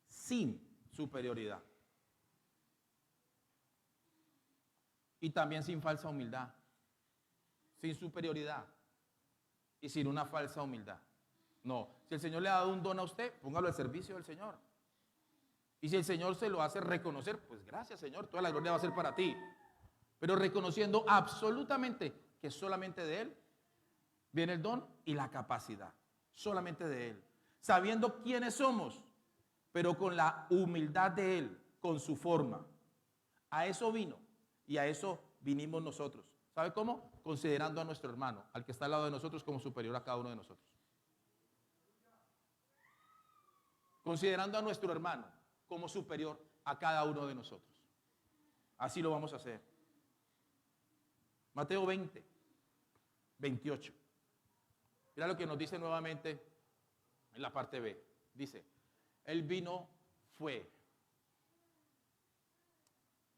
sin superioridad. Y también sin falsa humildad, sin superioridad y sin una falsa humildad. No, si el Señor le ha dado un don a usted, póngalo al servicio del Señor. Y si el Señor se lo hace reconocer, pues gracias, Señor, toda la gloria va a ser para ti. Pero reconociendo absolutamente que solamente de Él viene el don y la capacidad. Solamente de Él. Sabiendo quiénes somos, pero con la humildad de Él, con su forma. A eso vino y a eso vinimos nosotros. ¿Sabe cómo? Considerando a nuestro hermano, al que está al lado de nosotros, como superior a cada uno de nosotros. Considerando a nuestro hermano como superior a cada uno de nosotros. Así lo vamos a hacer. Mateo 20, 28. Mira lo que nos dice nuevamente en la parte B. Dice, el vino fue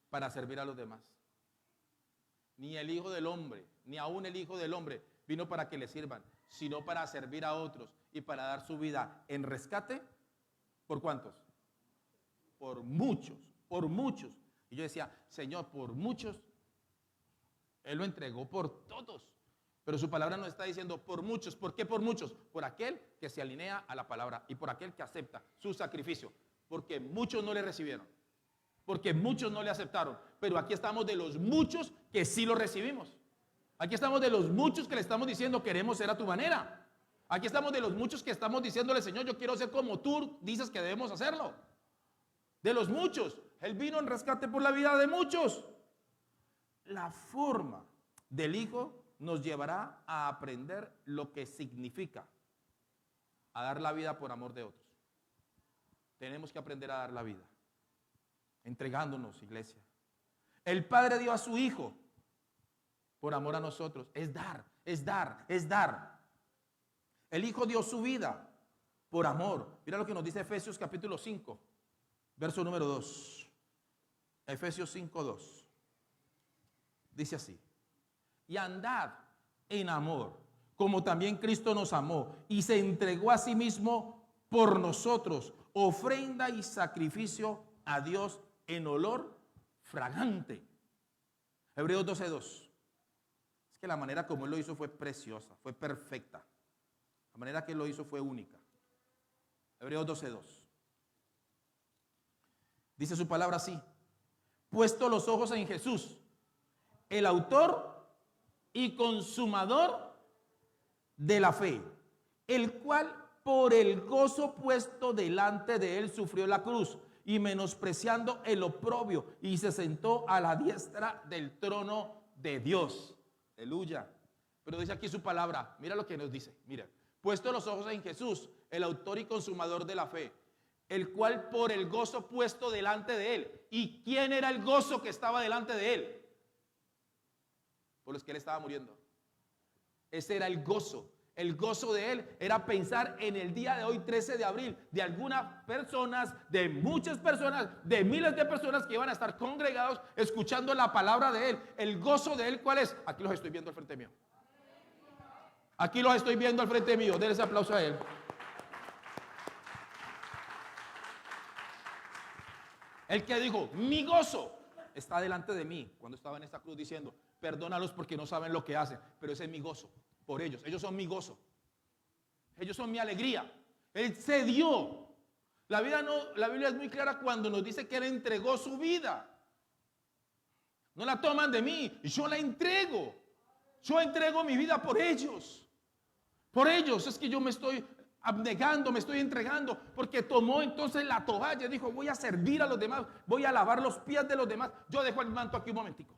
para servir a los demás. Ni el Hijo del Hombre, ni aún el Hijo del Hombre vino para que le sirvan, sino para servir a otros y para dar su vida en rescate. ¿Por cuántos? Por muchos, por muchos. Y yo decía, Señor, por muchos. Él lo entregó por todos. Pero su palabra nos está diciendo por muchos. ¿Por qué por muchos? Por aquel que se alinea a la palabra y por aquel que acepta su sacrificio. Porque muchos no le recibieron. Porque muchos no le aceptaron. Pero aquí estamos de los muchos que sí lo recibimos. Aquí estamos de los muchos que le estamos diciendo queremos ser a tu manera. Aquí estamos de los muchos que estamos diciéndole, Señor, yo quiero ser como tú dices que debemos hacerlo. De los muchos. Él vino en rescate por la vida de muchos. La forma del Hijo nos llevará a aprender lo que significa a dar la vida por amor de otros. Tenemos que aprender a dar la vida, entregándonos, iglesia. El Padre dio a su Hijo por amor a nosotros. Es dar, es dar, es dar. El Hijo dio su vida por amor. Mira lo que nos dice Efesios capítulo 5, verso número 2. Efesios 5, 2. Dice así. Y andad en amor, como también Cristo nos amó y se entregó a sí mismo por nosotros, ofrenda y sacrificio a Dios en olor fragante. Hebreos 12:2. Es que la manera como Él lo hizo fue preciosa, fue perfecta. La manera que Él lo hizo fue única. Hebreos 12:2. Dice su palabra así. Puesto los ojos en Jesús, el autor y consumador de la fe, el cual por el gozo puesto delante de él sufrió la cruz y menospreciando el oprobio y se sentó a la diestra del trono de Dios. Aleluya. Pero dice aquí su palabra, mira lo que nos dice, mira, puesto los ojos en Jesús, el autor y consumador de la fe, el cual por el gozo puesto delante de él. ¿Y quién era el gozo que estaba delante de él? Por los que él estaba muriendo. Ese era el gozo. El gozo de él era pensar en el día de hoy, 13 de abril, de algunas personas, de muchas personas, de miles de personas que iban a estar congregados escuchando la palabra de él. El gozo de él, ¿cuál es? Aquí los estoy viendo al frente mío. Aquí los estoy viendo al frente mío. Denle ese aplauso a él. El que dijo, mi gozo está delante de mí, cuando estaba en esta cruz diciendo, perdónalos porque no saben lo que hacen, pero ese es mi gozo por ellos. Ellos son mi gozo. Ellos son mi alegría. Él se dio. La Biblia es muy clara cuando nos dice que Él entregó su vida. No la toman de mí, yo la entrego. Yo entrego mi vida por ellos. Por ellos es que yo me estoy abnegando, me estoy entregando, porque tomó entonces la toalla y dijo, voy a servir a los demás, voy a lavar los pies de los demás. Yo dejo el manto aquí un momentico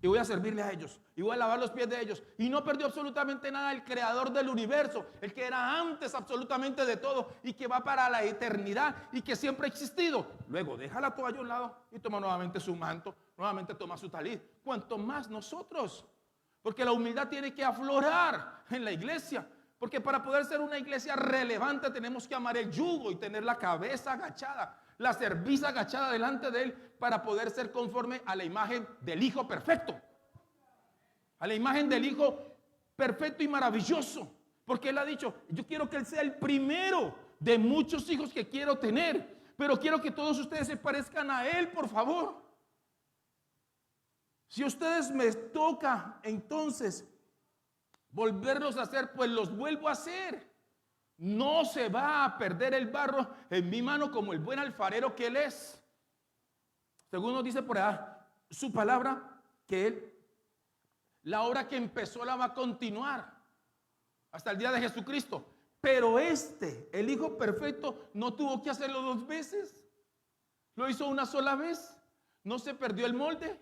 y voy a servirle a ellos y voy a lavar los pies de ellos. Y no perdió absolutamente nada el creador del universo, el que era antes absolutamente de todo y que va para la eternidad y que siempre ha existido. Luego deja la toalla a un lado y toma nuevamente su manto, nuevamente toma su talit. Cuanto más nosotros, porque la humildad tiene que aflorar en la iglesia. Porque para poder ser una iglesia relevante tenemos que amar el yugo y tener la cabeza agachada, la cerviz agachada delante de Él para poder ser conforme a la imagen del Hijo perfecto. A la imagen del Hijo perfecto y maravilloso. Porque Él ha dicho, yo quiero que Él sea el primero de muchos hijos que quiero tener. Pero quiero que todos ustedes se parezcan a Él, por favor. Si ustedes me toca entonces volverlos a hacer, pues los vuelvo a hacer. No se va a perder el barro en mi mano como el buen alfarero que Él es. Según nos dice por allá su palabra, que Él, la obra que empezó la va a continuar hasta el día de Jesucristo. Pero el Hijo perfecto, no tuvo que hacerlo 2 veces. Lo hizo una sola vez. No se perdió el molde,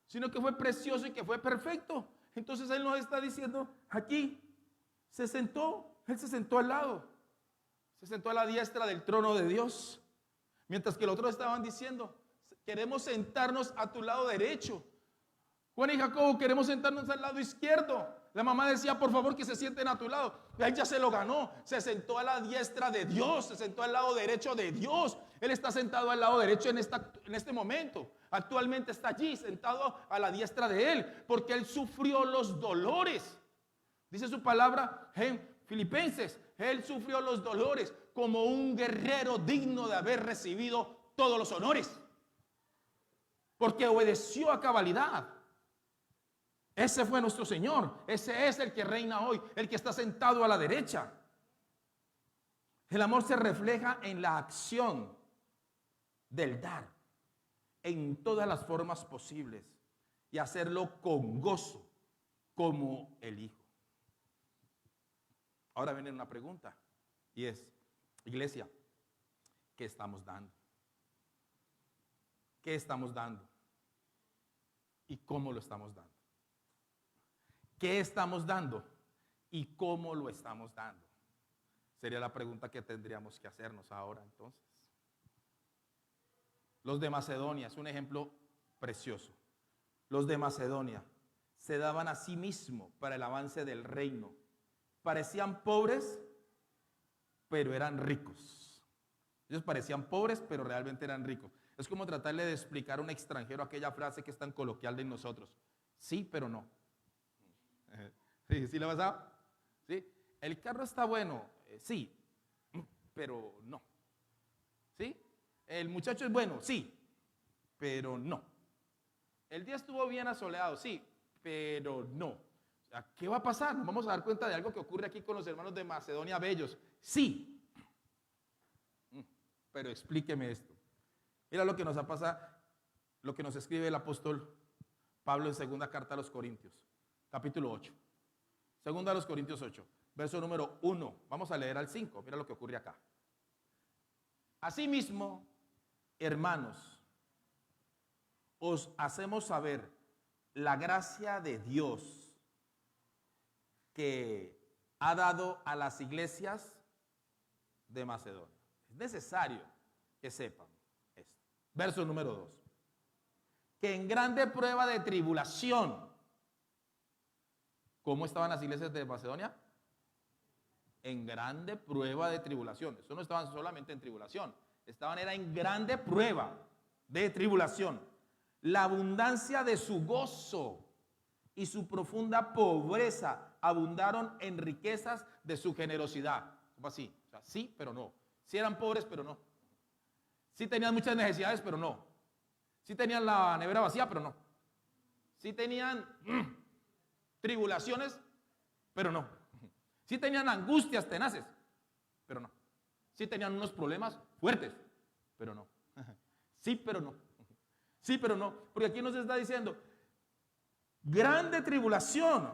sino que fue precioso y que fue perfecto. Entonces Él nos está diciendo aquí, Él se sentó al lado, se sentó a la diestra del trono de Dios. Mientras que los otros estaban diciendo, queremos sentarnos a tu lado derecho. Juan y Jacobo, queremos sentarnos al lado izquierdo. La mamá decía, por favor, que se sienten a tu lado. Él ya se lo ganó, se sentó a la diestra de Dios, se sentó al lado derecho de Dios. Él está sentado al lado derecho en este momento. Actualmente está allí, sentado a la diestra de Él, porque Él sufrió los dolores. Dice su palabra en Filipenses, Él sufrió los dolores como un guerrero digno de haber recibido todos los honores, porque obedeció a cabalidad. Ese fue nuestro Señor, ese es el que reina hoy, el que está sentado a la derecha. El amor se refleja en la acción del dar, en todas las formas posibles, y hacerlo con gozo, como el Hijo. Ahora viene una pregunta, y es, iglesia, ¿qué estamos dando? ¿Qué estamos dando? ¿Y cómo lo estamos dando? ¿Qué estamos dando? ¿Y cómo lo estamos dando? Sería la pregunta que tendríamos que hacernos ahora entonces. Los de Macedonia es un ejemplo precioso. Los de Macedonia se daban a sí mismos para el avance del reino. Parecían pobres, pero eran ricos. Ellos parecían pobres, pero realmente eran ricos. Es como tratarle de explicar a un extranjero aquella frase que es tan coloquial de nosotros. Sí, pero no. ¿Sí la pasaba? ¿Sí? El carro está bueno, sí, pero no. ¿Sí? El muchacho es bueno, sí, pero no. El día estuvo bien asoleado, sí, pero no. O sea, ¿qué va a pasar? Nos vamos a dar cuenta de algo que ocurre aquí con los hermanos de Macedonia bellos. Sí, pero explíqueme esto. Mira lo que nos ha pasado, lo que nos escribe el apóstol Pablo en segunda carta a los Corintios, capítulo 8. Segunda a los Corintios 8, verso número 1. Vamos a leer al 5. Mira lo que ocurre acá. Asimismo, hermanos, os hacemos saber la gracia de Dios que ha dado a las iglesias de Macedonia. Es necesario que sepan esto. Verso número 2. Que en grande prueba de tribulación. ¿Cómo estaban las iglesias de Macedonia? En grande prueba de tribulación. Eso no estaban solamente en tribulación. Era en grande prueba de tribulación. La abundancia de su gozo y su profunda pobreza abundaron en riquezas de su generosidad. ¿Cómo así? O sea, sí, pero no. Sí eran pobres, pero no. Sí tenían muchas necesidades, pero no. Sí tenían la nevera vacía, pero no. Sí tenían tribulaciones, pero no. Sí tenían angustias tenaces, pero no. Sí tenían unos problemas fuertes, pero no. Sí, pero no. Sí, pero no. Porque aquí nos está diciendo, grande tribulación,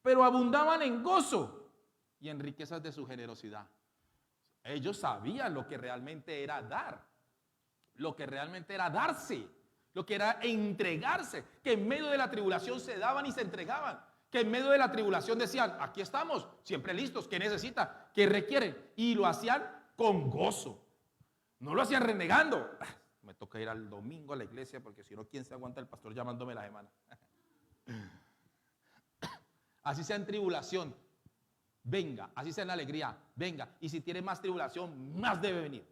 pero abundaban en gozo y en riquezas de su generosidad. Ellos sabían lo que realmente era dar, lo que realmente era darse, lo que era entregarse, que en medio de la tribulación se daban y se entregaban, que en medio de la tribulación decían, aquí estamos, siempre listos, ¿qué necesita? ¿Qué requieren? Y lo hacían con gozo, no lo hacían renegando. Me toca ir al domingo a la iglesia porque si no, ¿quién se aguanta el pastor llamándome la semana? Así sea en tribulación, venga, así sea en alegría, venga, y si tiene más tribulación, más debe venir.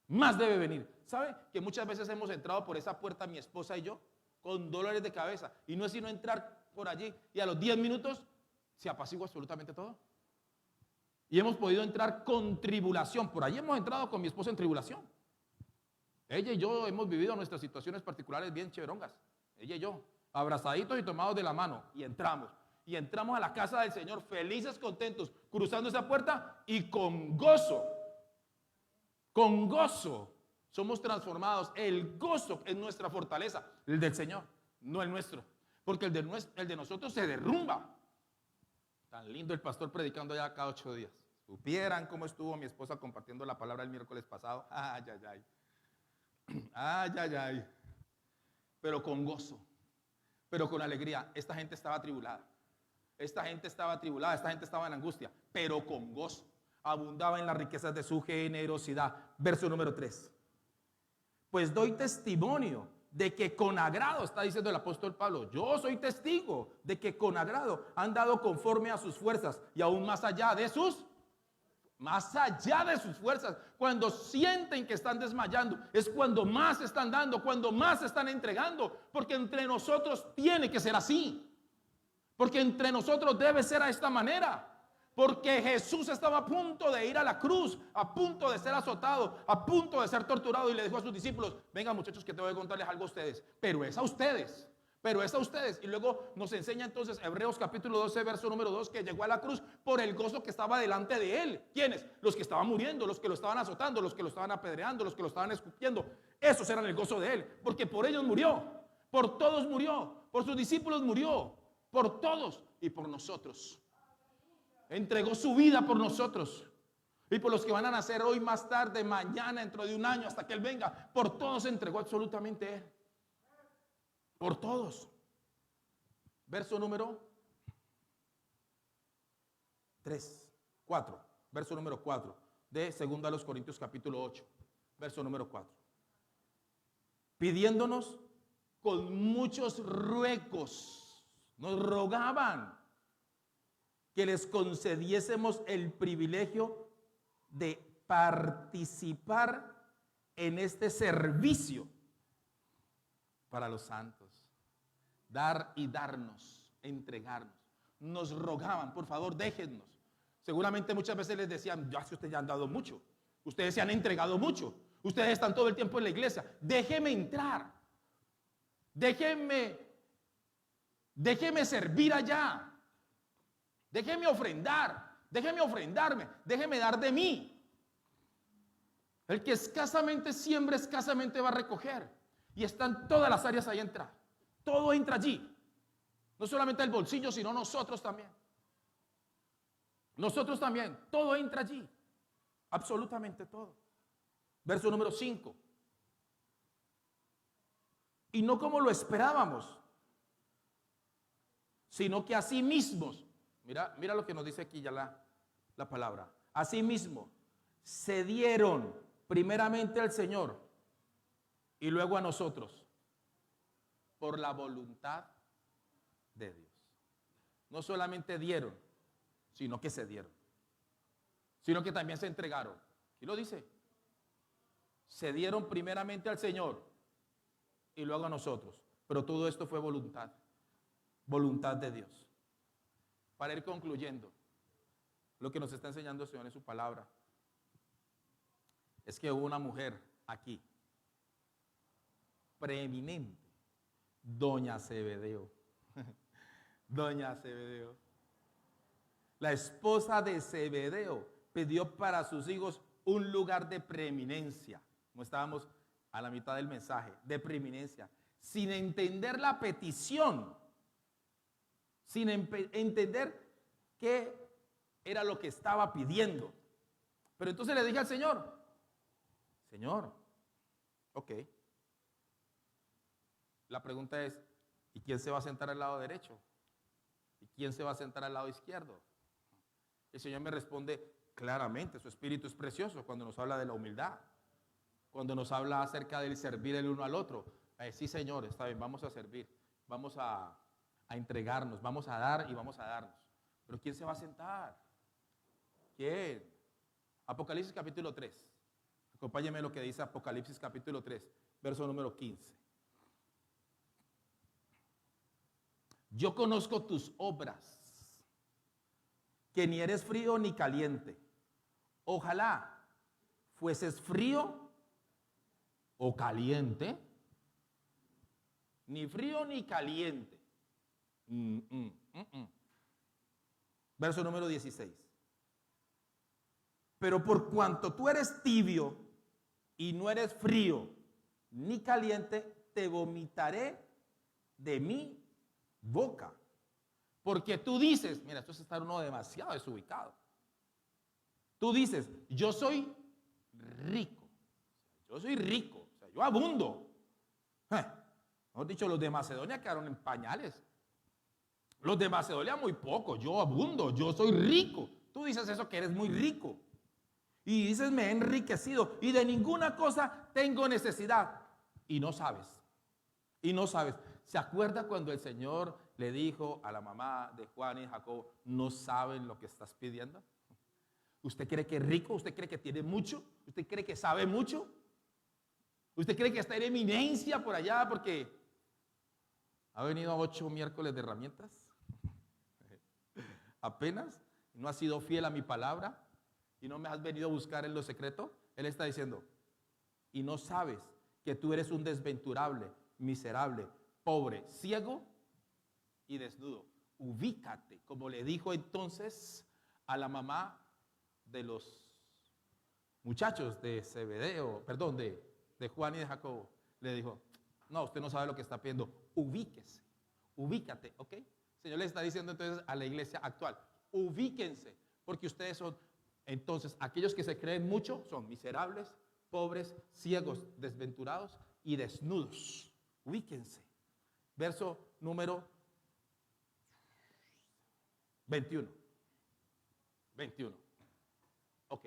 Más debe venir. ¿Sabe que muchas veces hemos entrado por esa puerta, mi esposa y yo, con dolores de cabeza? Y no es sino entrar por allí y a los 10 minutos se apacigua absolutamente todo. Y hemos podido entrar con tribulación. Por allí hemos entrado con mi esposa en tribulación. Ella y yo hemos vivido nuestras situaciones particulares bien chéverongas. Ella y yo. abrazaditos y tomados de la mano. Y entramos. Y entramos a la casa del Señor felices, contentos, cruzando esa puerta y con gozo somos transformados. El gozo es nuestra fortaleza, el del Señor, no el nuestro. Porque el de nosotros se derrumba. Tan lindo el pastor predicando allá cada 8 días. Supieran cómo estuvo mi esposa compartiendo la palabra el miércoles pasado. Ay, ay, ay. Ay, ay, ay. Pero con gozo, pero con alegría. Esta gente estaba atribulada. Esta gente estaba en angustia, pero con gozo. Abundaba en las riquezas de su generosidad. Verso número 3. Pues doy testimonio de que con agrado, está diciendo el apóstol Pablo, yo soy testigo de que con agrado han dado conforme a sus fuerzas y aún más allá de sus fuerzas. Cuando sienten que están desmayando, es cuando más están dando, cuando más están entregando, porque entre nosotros tiene que ser así, porque entre nosotros debe ser a esta manera. Porque Jesús estaba a punto de ir a la cruz, a punto de ser azotado, a punto de ser torturado, y le dijo a sus discípulos: vengan muchachos, que te voy a contarles algo a ustedes, pero es a ustedes. Y luego nos enseña entonces Hebreos capítulo 12, verso número 2, que llegó a la cruz por el gozo que estaba delante de él. ¿Quiénes? Los que estaban muriendo, los que lo estaban azotando, los que lo estaban apedreando, los que lo estaban escupiendo. Esos eran el gozo de él, porque por ellos murió, por todos murió, por sus discípulos murió, por todos y por nosotros. Entregó su vida por nosotros y por los que van a nacer hoy, más tarde, mañana, dentro de un año, hasta que Él venga. Por todos entregó absolutamente Él. Por todos. Verso número 4. Verso número 4 de 2 Corintios capítulo 8. Verso número 4. Pidiéndonos con muchos ruegos, nos rogaban que les concediésemos el privilegio de participar en este servicio para los santos. Dar y darnos, entregarnos. Nos rogaban, por favor, déjennos. Seguramente muchas veces les decían: ya, si ustedes ya han dado mucho, ustedes se han entregado mucho, ustedes están todo el tiempo en la iglesia, déjeme entrar, déjeme servir allá. Déjeme ofrendar, déjeme ofrendarme, déjeme dar de mí. El que escasamente siembra, escasamente va a recoger. Y están todas las áreas ahí entrar. Todo entra allí. No solamente el bolsillo, sino nosotros también. Nosotros también. Todo entra allí. Absolutamente todo. Verso número 5. Y no como lo esperábamos, sino que así mismos. Mira lo que nos dice aquí ya la palabra. Asimismo, se dieron primeramente al Señor y luego a nosotros por la voluntad de Dios. No solamente dieron, sino que se dieron. Sino que también se entregaron. Y lo dice. Se dieron primeramente al Señor y luego a nosotros. Pero todo esto fue voluntad. Voluntad de Dios. Para ir concluyendo, lo que nos está enseñando el Señor en su palabra es que hubo una mujer aquí, preeminente, Doña Zebedeo. Doña Zebedeo. La esposa de Zebedeo pidió para sus hijos un lugar de preeminencia. Como estábamos a la mitad del mensaje, de preeminencia, sin entender la petición. Sin entender qué era lo que estaba pidiendo. Pero entonces le dije al Señor: Señor, ok. La pregunta es: ¿y quién se va a sentar al lado derecho? ¿Y quién se va a sentar al lado izquierdo? El Señor me responde claramente: su espíritu es precioso cuando nos habla de la humildad, cuando nos habla acerca del servir el uno al otro. Sí, Señor, está bien, vamos a servir, vamos a entregarnos, vamos a dar y vamos a darnos. Pero ¿quién se va a sentar? ¿Quién? Apocalipsis capítulo 3. Acompáñenme lo que dice Apocalipsis capítulo 3, verso número 15. Yo conozco tus obras, que ni eres frío ni caliente. Ojalá fueses frío o caliente. ni frío ni caliente. Verso número 16. Pero por cuanto tú eres tibio y no eres frío ni caliente, te vomitaré de mi boca. Porque tú dices, mira, esto es estar uno demasiado desubicado. Tú dices, yo soy rico. Yo soy rico, o sea, yo abundo. Mejor dicho, los de Macedonia quedaron en pañales. Los de Macedonia muy poco, yo abundo, yo soy rico. Tú dices eso, que eres muy rico. Y dices, me he enriquecido y de ninguna cosa tengo necesidad. Y no sabes. Y no sabes. ¿Se acuerda cuando el Señor le dijo a la mamá de Juan y Jacob, no saben lo que estás pidiendo? ¿Usted cree que es rico? ¿Usted cree que tiene mucho? ¿Usted cree que sabe mucho? ¿Usted cree que está en eminencia por allá porque ha venido a 8 miércoles de herramientas? Apenas no has sido fiel a mi palabra y no me has venido a buscar en lo secreto. Él está diciendo, y no sabes que tú eres un desventurable, miserable, pobre, ciego y desnudo. Ubícate, como le dijo entonces a la mamá de los muchachos de Zebedeo, perdón, de Juan y de Jacobo. Le dijo, no, usted no sabe lo que está pidiendo, ubíquese, ubícate, ¿ok? El Señor le está diciendo entonces a la iglesia actual, ubíquense, porque ustedes son, entonces, aquellos que se creen mucho son miserables, pobres, ciegos, desventurados y desnudos. Ubíquense. Verso número 21. 21. Ok.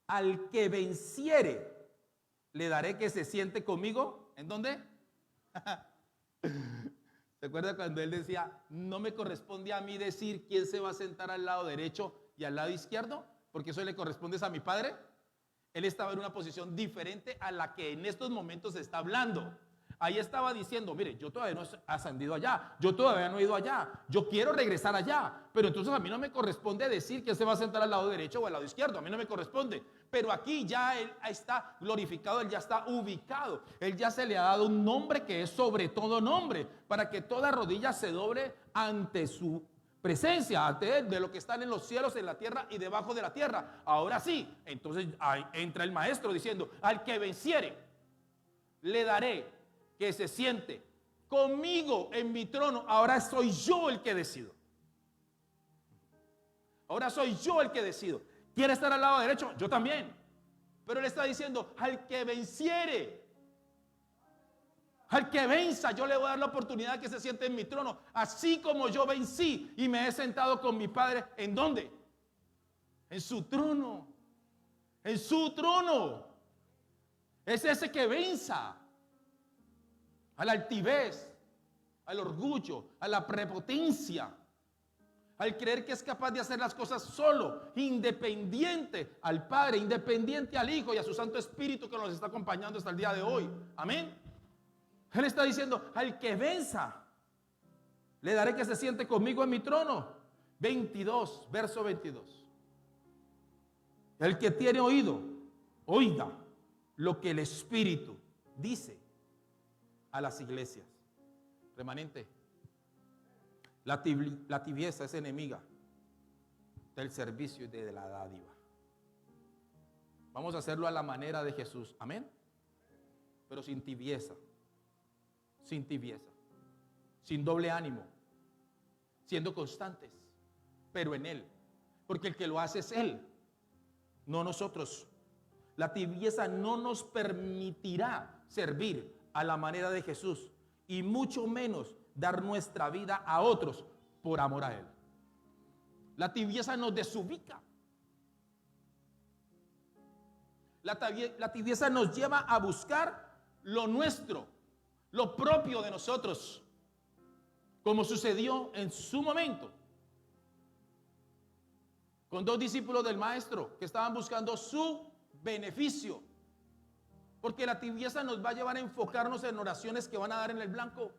Al que venciere, le daré que se siente conmigo. ¿En dónde? ¿Se acuerda cuando él decía, no me corresponde a mí decir quién se va a sentar al lado derecho y al lado izquierdo? Porque eso le corresponde a mi Padre. Él estaba en una posición diferente a la que en estos momentos se está hablando. Ahí estaba diciendo, mire, yo todavía no he ascendido allá, yo todavía no he ido allá, yo quiero regresar allá, pero entonces a mí no me corresponde decir que se va a sentar al lado derecho o al lado izquierdo, a mí no me corresponde. Pero aquí ya él está glorificado, él ya está ubicado, él ya se le ha dado un nombre que es sobre todo nombre, para que toda rodilla se doble ante su presencia, ante él, de lo que están en los cielos, en la tierra y debajo de la tierra. Ahora sí, entonces ahí entra el maestro diciendo, al que venciere, le daré que se siente conmigo en mi trono. Ahora soy yo el que decido. Ahora soy yo el que decido. ¿Quiere estar al lado derecho? Yo también. Pero él está diciendo, al que venciere, al que venza, yo le voy a dar la oportunidad que se siente en mi trono, así como yo vencí y me he sentado con mi Padre. ¿En dónde? En su trono. En su trono. Es ese que venza a la altivez, al orgullo, a la prepotencia, al creer que es capaz de hacer las cosas solo, independiente al Padre, independiente al Hijo y a su Santo Espíritu que nos está acompañando hasta el día de hoy. Amén. Él está diciendo, al que venza, le daré que se siente conmigo en mi trono. 22, verso 22. El que tiene oído, oiga lo que el Espíritu dice a las iglesias. Remanente, la tibieza es enemiga del servicio y de la dádiva. Vamos a hacerlo a la manera de Jesús, amén, pero sin tibieza, sin tibieza, sin doble ánimo, siendo constantes, pero en Él, porque el que lo hace es Él, no nosotros. La tibieza no nos permitirá servir a la manera de Jesús y mucho menos dar nuestra vida a otros por amor a Él. La tibieza nos desubica. La tibieza nos lleva a buscar lo nuestro, lo propio de nosotros, como sucedió en su momento con 2 discípulos del maestro que estaban buscando su beneficio. Porque la tibieza nos va a llevar a enfocarnos en oraciones que van a dar en el blanco.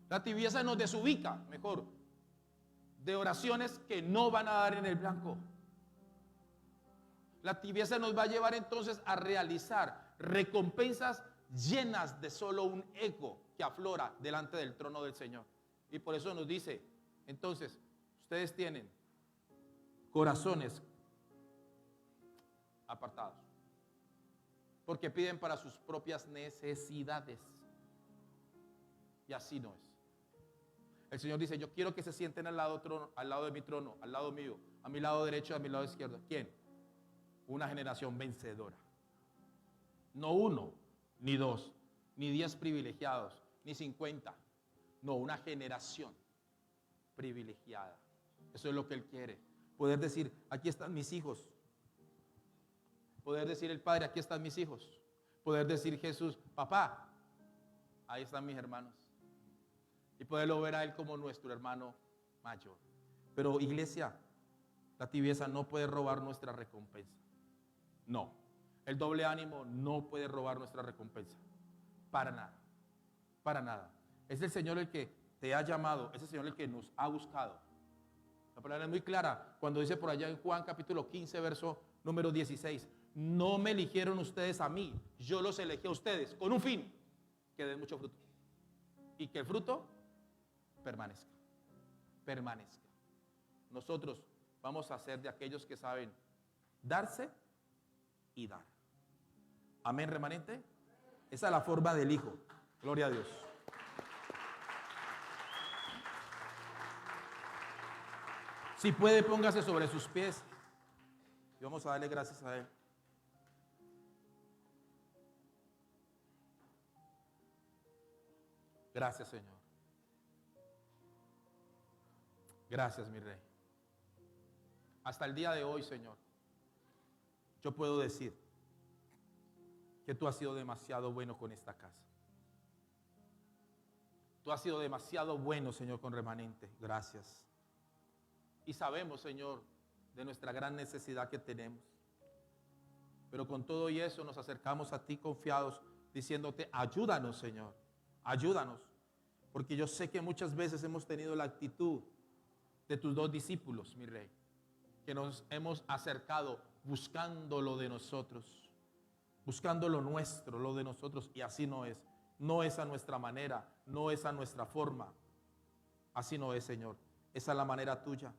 La tibieza nos desubica, mejor, de oraciones que no van a dar en el blanco. La tibieza nos va a llevar entonces a realizar recompensas llenas de solo un ego que aflora delante del trono del Señor. Y por eso nos dice, entonces, ustedes tienen corazones apartados, porque piden para sus propias necesidades. Y así no es. El Señor dice, yo quiero que se sienten al lado de mi trono, al lado mío, a mi lado derecho y a mi lado izquierdo. ¿Quién? Una generación vencedora. No uno, ni dos, ni 10 privilegiados, ni 50. No, una generación privilegiada. Eso es lo que Él quiere. Poder decir, aquí están mis hijos. Poder decir el Padre, aquí están mis hijos. Poder decir Jesús, papá, ahí están mis hermanos. Y poderlo ver a Él como nuestro hermano mayor. Pero iglesia, la tibieza no puede robar nuestra recompensa. No. El doble ánimo no puede robar nuestra recompensa. Para nada. Para nada. Es el Señor el que te ha llamado. Es el Señor el que nos ha buscado. La palabra es muy clara cuando dice por allá en Juan capítulo 15, verso número 16. No me eligieron ustedes a mí. Yo los elegí a ustedes con un fin. Que den mucho fruto. Y que el fruto permanezca. Permanezca. Nosotros vamos a ser de aquellos que saben darse y dar. Amén, remanente. Esa es la forma del Hijo. Gloria a Dios. Si puede, póngase sobre sus pies. Y vamos a darle gracias a Él. Gracias, Señor. Gracias, mi Rey. Hasta el día de hoy, Señor, yo puedo decir que tú has sido demasiado bueno con esta casa. Tú has sido demasiado bueno, Señor, con remanente. Gracias. Y sabemos, Señor, de nuestra gran necesidad que tenemos. Pero con todo y eso nos acercamos a ti confiados, diciéndote, ayúdanos, Señor. Ayúdanos. Porque yo sé que muchas veces hemos tenido la actitud de tus dos discípulos, mi Rey, que nos hemos acercado buscando lo de nosotros, buscando lo nuestro, lo de nosotros, y así no es. No es a nuestra manera, no es a nuestra forma. Así no es, Señor. Esa es la manera tuya.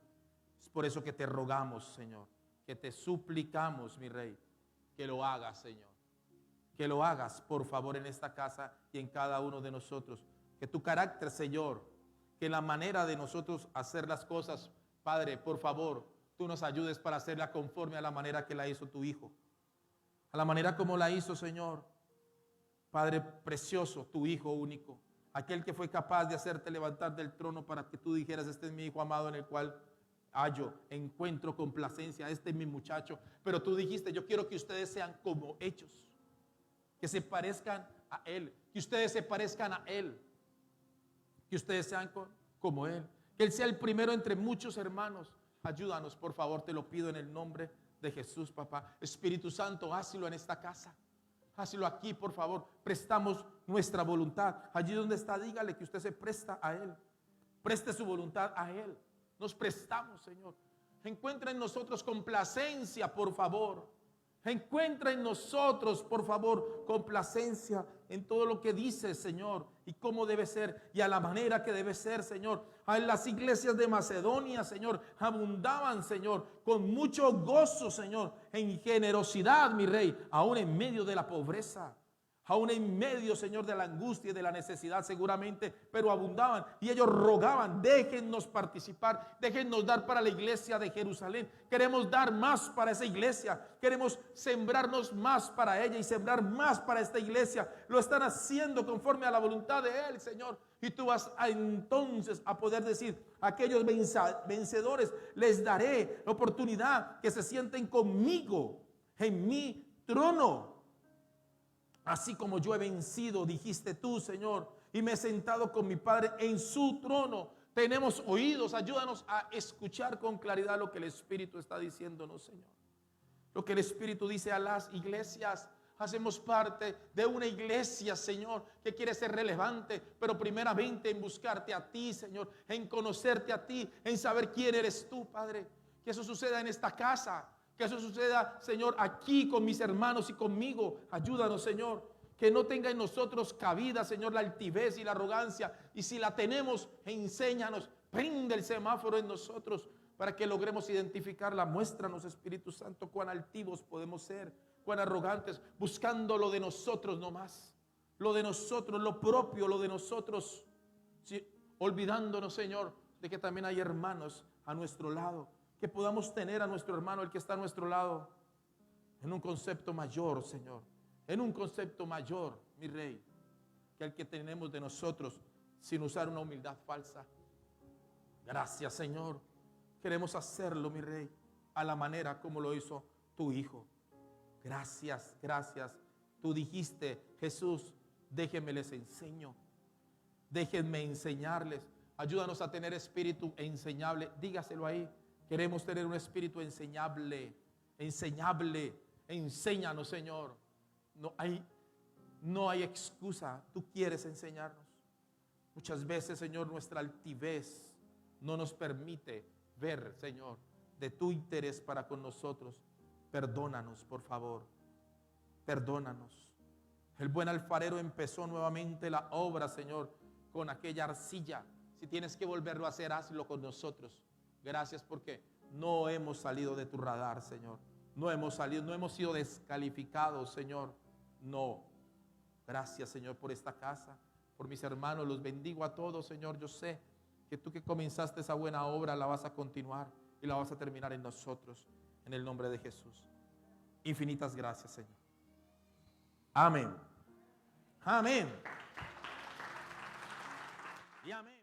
Es por eso que te rogamos, Señor, que te suplicamos, mi Rey, que lo hagas, Señor. Que lo hagas, por favor, en esta casa y en cada uno de nosotros. Que tu carácter, Señor, que la manera de nosotros hacer las cosas, Padre, por favor, tú nos ayudes para hacerla conforme a la manera que la hizo tu Hijo. A la manera como la hizo, Señor, Padre precioso, tu Hijo único. Aquel que fue capaz de hacerte levantar del trono para que tú dijeras, este es mi Hijo amado en el cual hallo, encuentro complacencia, este es mi muchacho. Pero tú dijiste, yo quiero que ustedes sean como ellos, que se parezcan a Él, que ustedes se parezcan a Él, que ustedes sean como Él, que Él sea el primero entre muchos hermanos. Ayúdanos, por favor, te lo pido en el nombre de Jesús, papá. Espíritu Santo, hazlo en esta casa. Hazlo aquí, por favor. Prestamos nuestra voluntad. Allí donde está, dígale que usted se presta a Él. Preste su voluntad a Él. Nos prestamos, Señor. Encuentra en nosotros complacencia, por favor. Encuentra en nosotros, por favor, complacencia en todo lo que dice, Señor, y cómo debe ser, y a la manera que debe ser, Señor. En las iglesias de Macedonia, Señor, abundaban, Señor, con mucho gozo, Señor, en generosidad, mi Rey, aún en medio de la pobreza. Aún en medio, Señor, de la angustia y de la necesidad seguramente, pero abundaban y ellos rogaban, déjennos participar, déjennos dar para la iglesia de Jerusalén. Queremos dar más para esa iglesia, queremos sembrarnos más para ella y sembrar más para esta iglesia. Lo están haciendo conforme a la voluntad de Él, Señor. Y tú vas entonces a poder decir, a aquellos vencedores les daré la oportunidad que se sienten conmigo en mi trono. Así como yo he vencido, dijiste tú, Señor, y me he sentado con mi Padre en su trono. Tenemos oídos, ayúdanos a escuchar con claridad lo que el Espíritu está diciéndonos, Señor. Lo que el Espíritu dice a las iglesias. Hacemos parte de una iglesia, Señor, que quiere ser relevante, pero primeramente en buscarte a ti, Señor, en conocerte a ti, en saber quién eres tú, Padre. Que eso suceda en esta casa. Que eso suceda, Señor, aquí con mis hermanos y conmigo. Ayúdanos, Señor. Que no tenga en nosotros cabida, Señor, la altivez y la arrogancia. Y si la tenemos, enséñanos. Prende el semáforo en nosotros para que logremos identificarla. Muéstranos, Espíritu Santo, cuán altivos podemos ser, cuán arrogantes, buscando lo de nosotros nomás. Lo de nosotros, lo propio, lo de nosotros. Sí, olvidándonos, Señor, de que también hay hermanos a nuestro lado. Que podamos tener a nuestro hermano, el que está a nuestro lado, en un concepto mayor, Señor. En un concepto mayor, mi Rey, que el que tenemos de nosotros, sin usar una humildad falsa. Gracias, Señor. Queremos hacerlo, mi Rey, a la manera como lo hizo tu Hijo. Gracias, gracias. Tú dijiste, Jesús, déjenme les enseño. Déjenme enseñarles. Ayúdanos a tener espíritu enseñable. Dígaselo ahí. Queremos tener un espíritu enseñable. Enseñable. Enséñanos, Señor. No hay excusa. Tú quieres enseñarnos. Muchas veces, Señor, nuestra altivez no nos permite ver, Señor, de tu interés para con nosotros. Perdónanos, por favor. Perdónanos. El buen alfarero empezó nuevamente la obra, Señor, con aquella arcilla. Si tienes que volverlo a hacer, hazlo con nosotros. Gracias porque no hemos salido de tu radar, Señor. No hemos salido, no hemos sido descalificados, Señor. No. Gracias, Señor, por esta casa, por mis hermanos. Los bendigo a todos, Señor. Yo sé que tú que comenzaste esa buena obra la vas a continuar y la vas a terminar en nosotros. En el nombre de Jesús. Infinitas gracias, Señor. Amén. Amén. Y amén.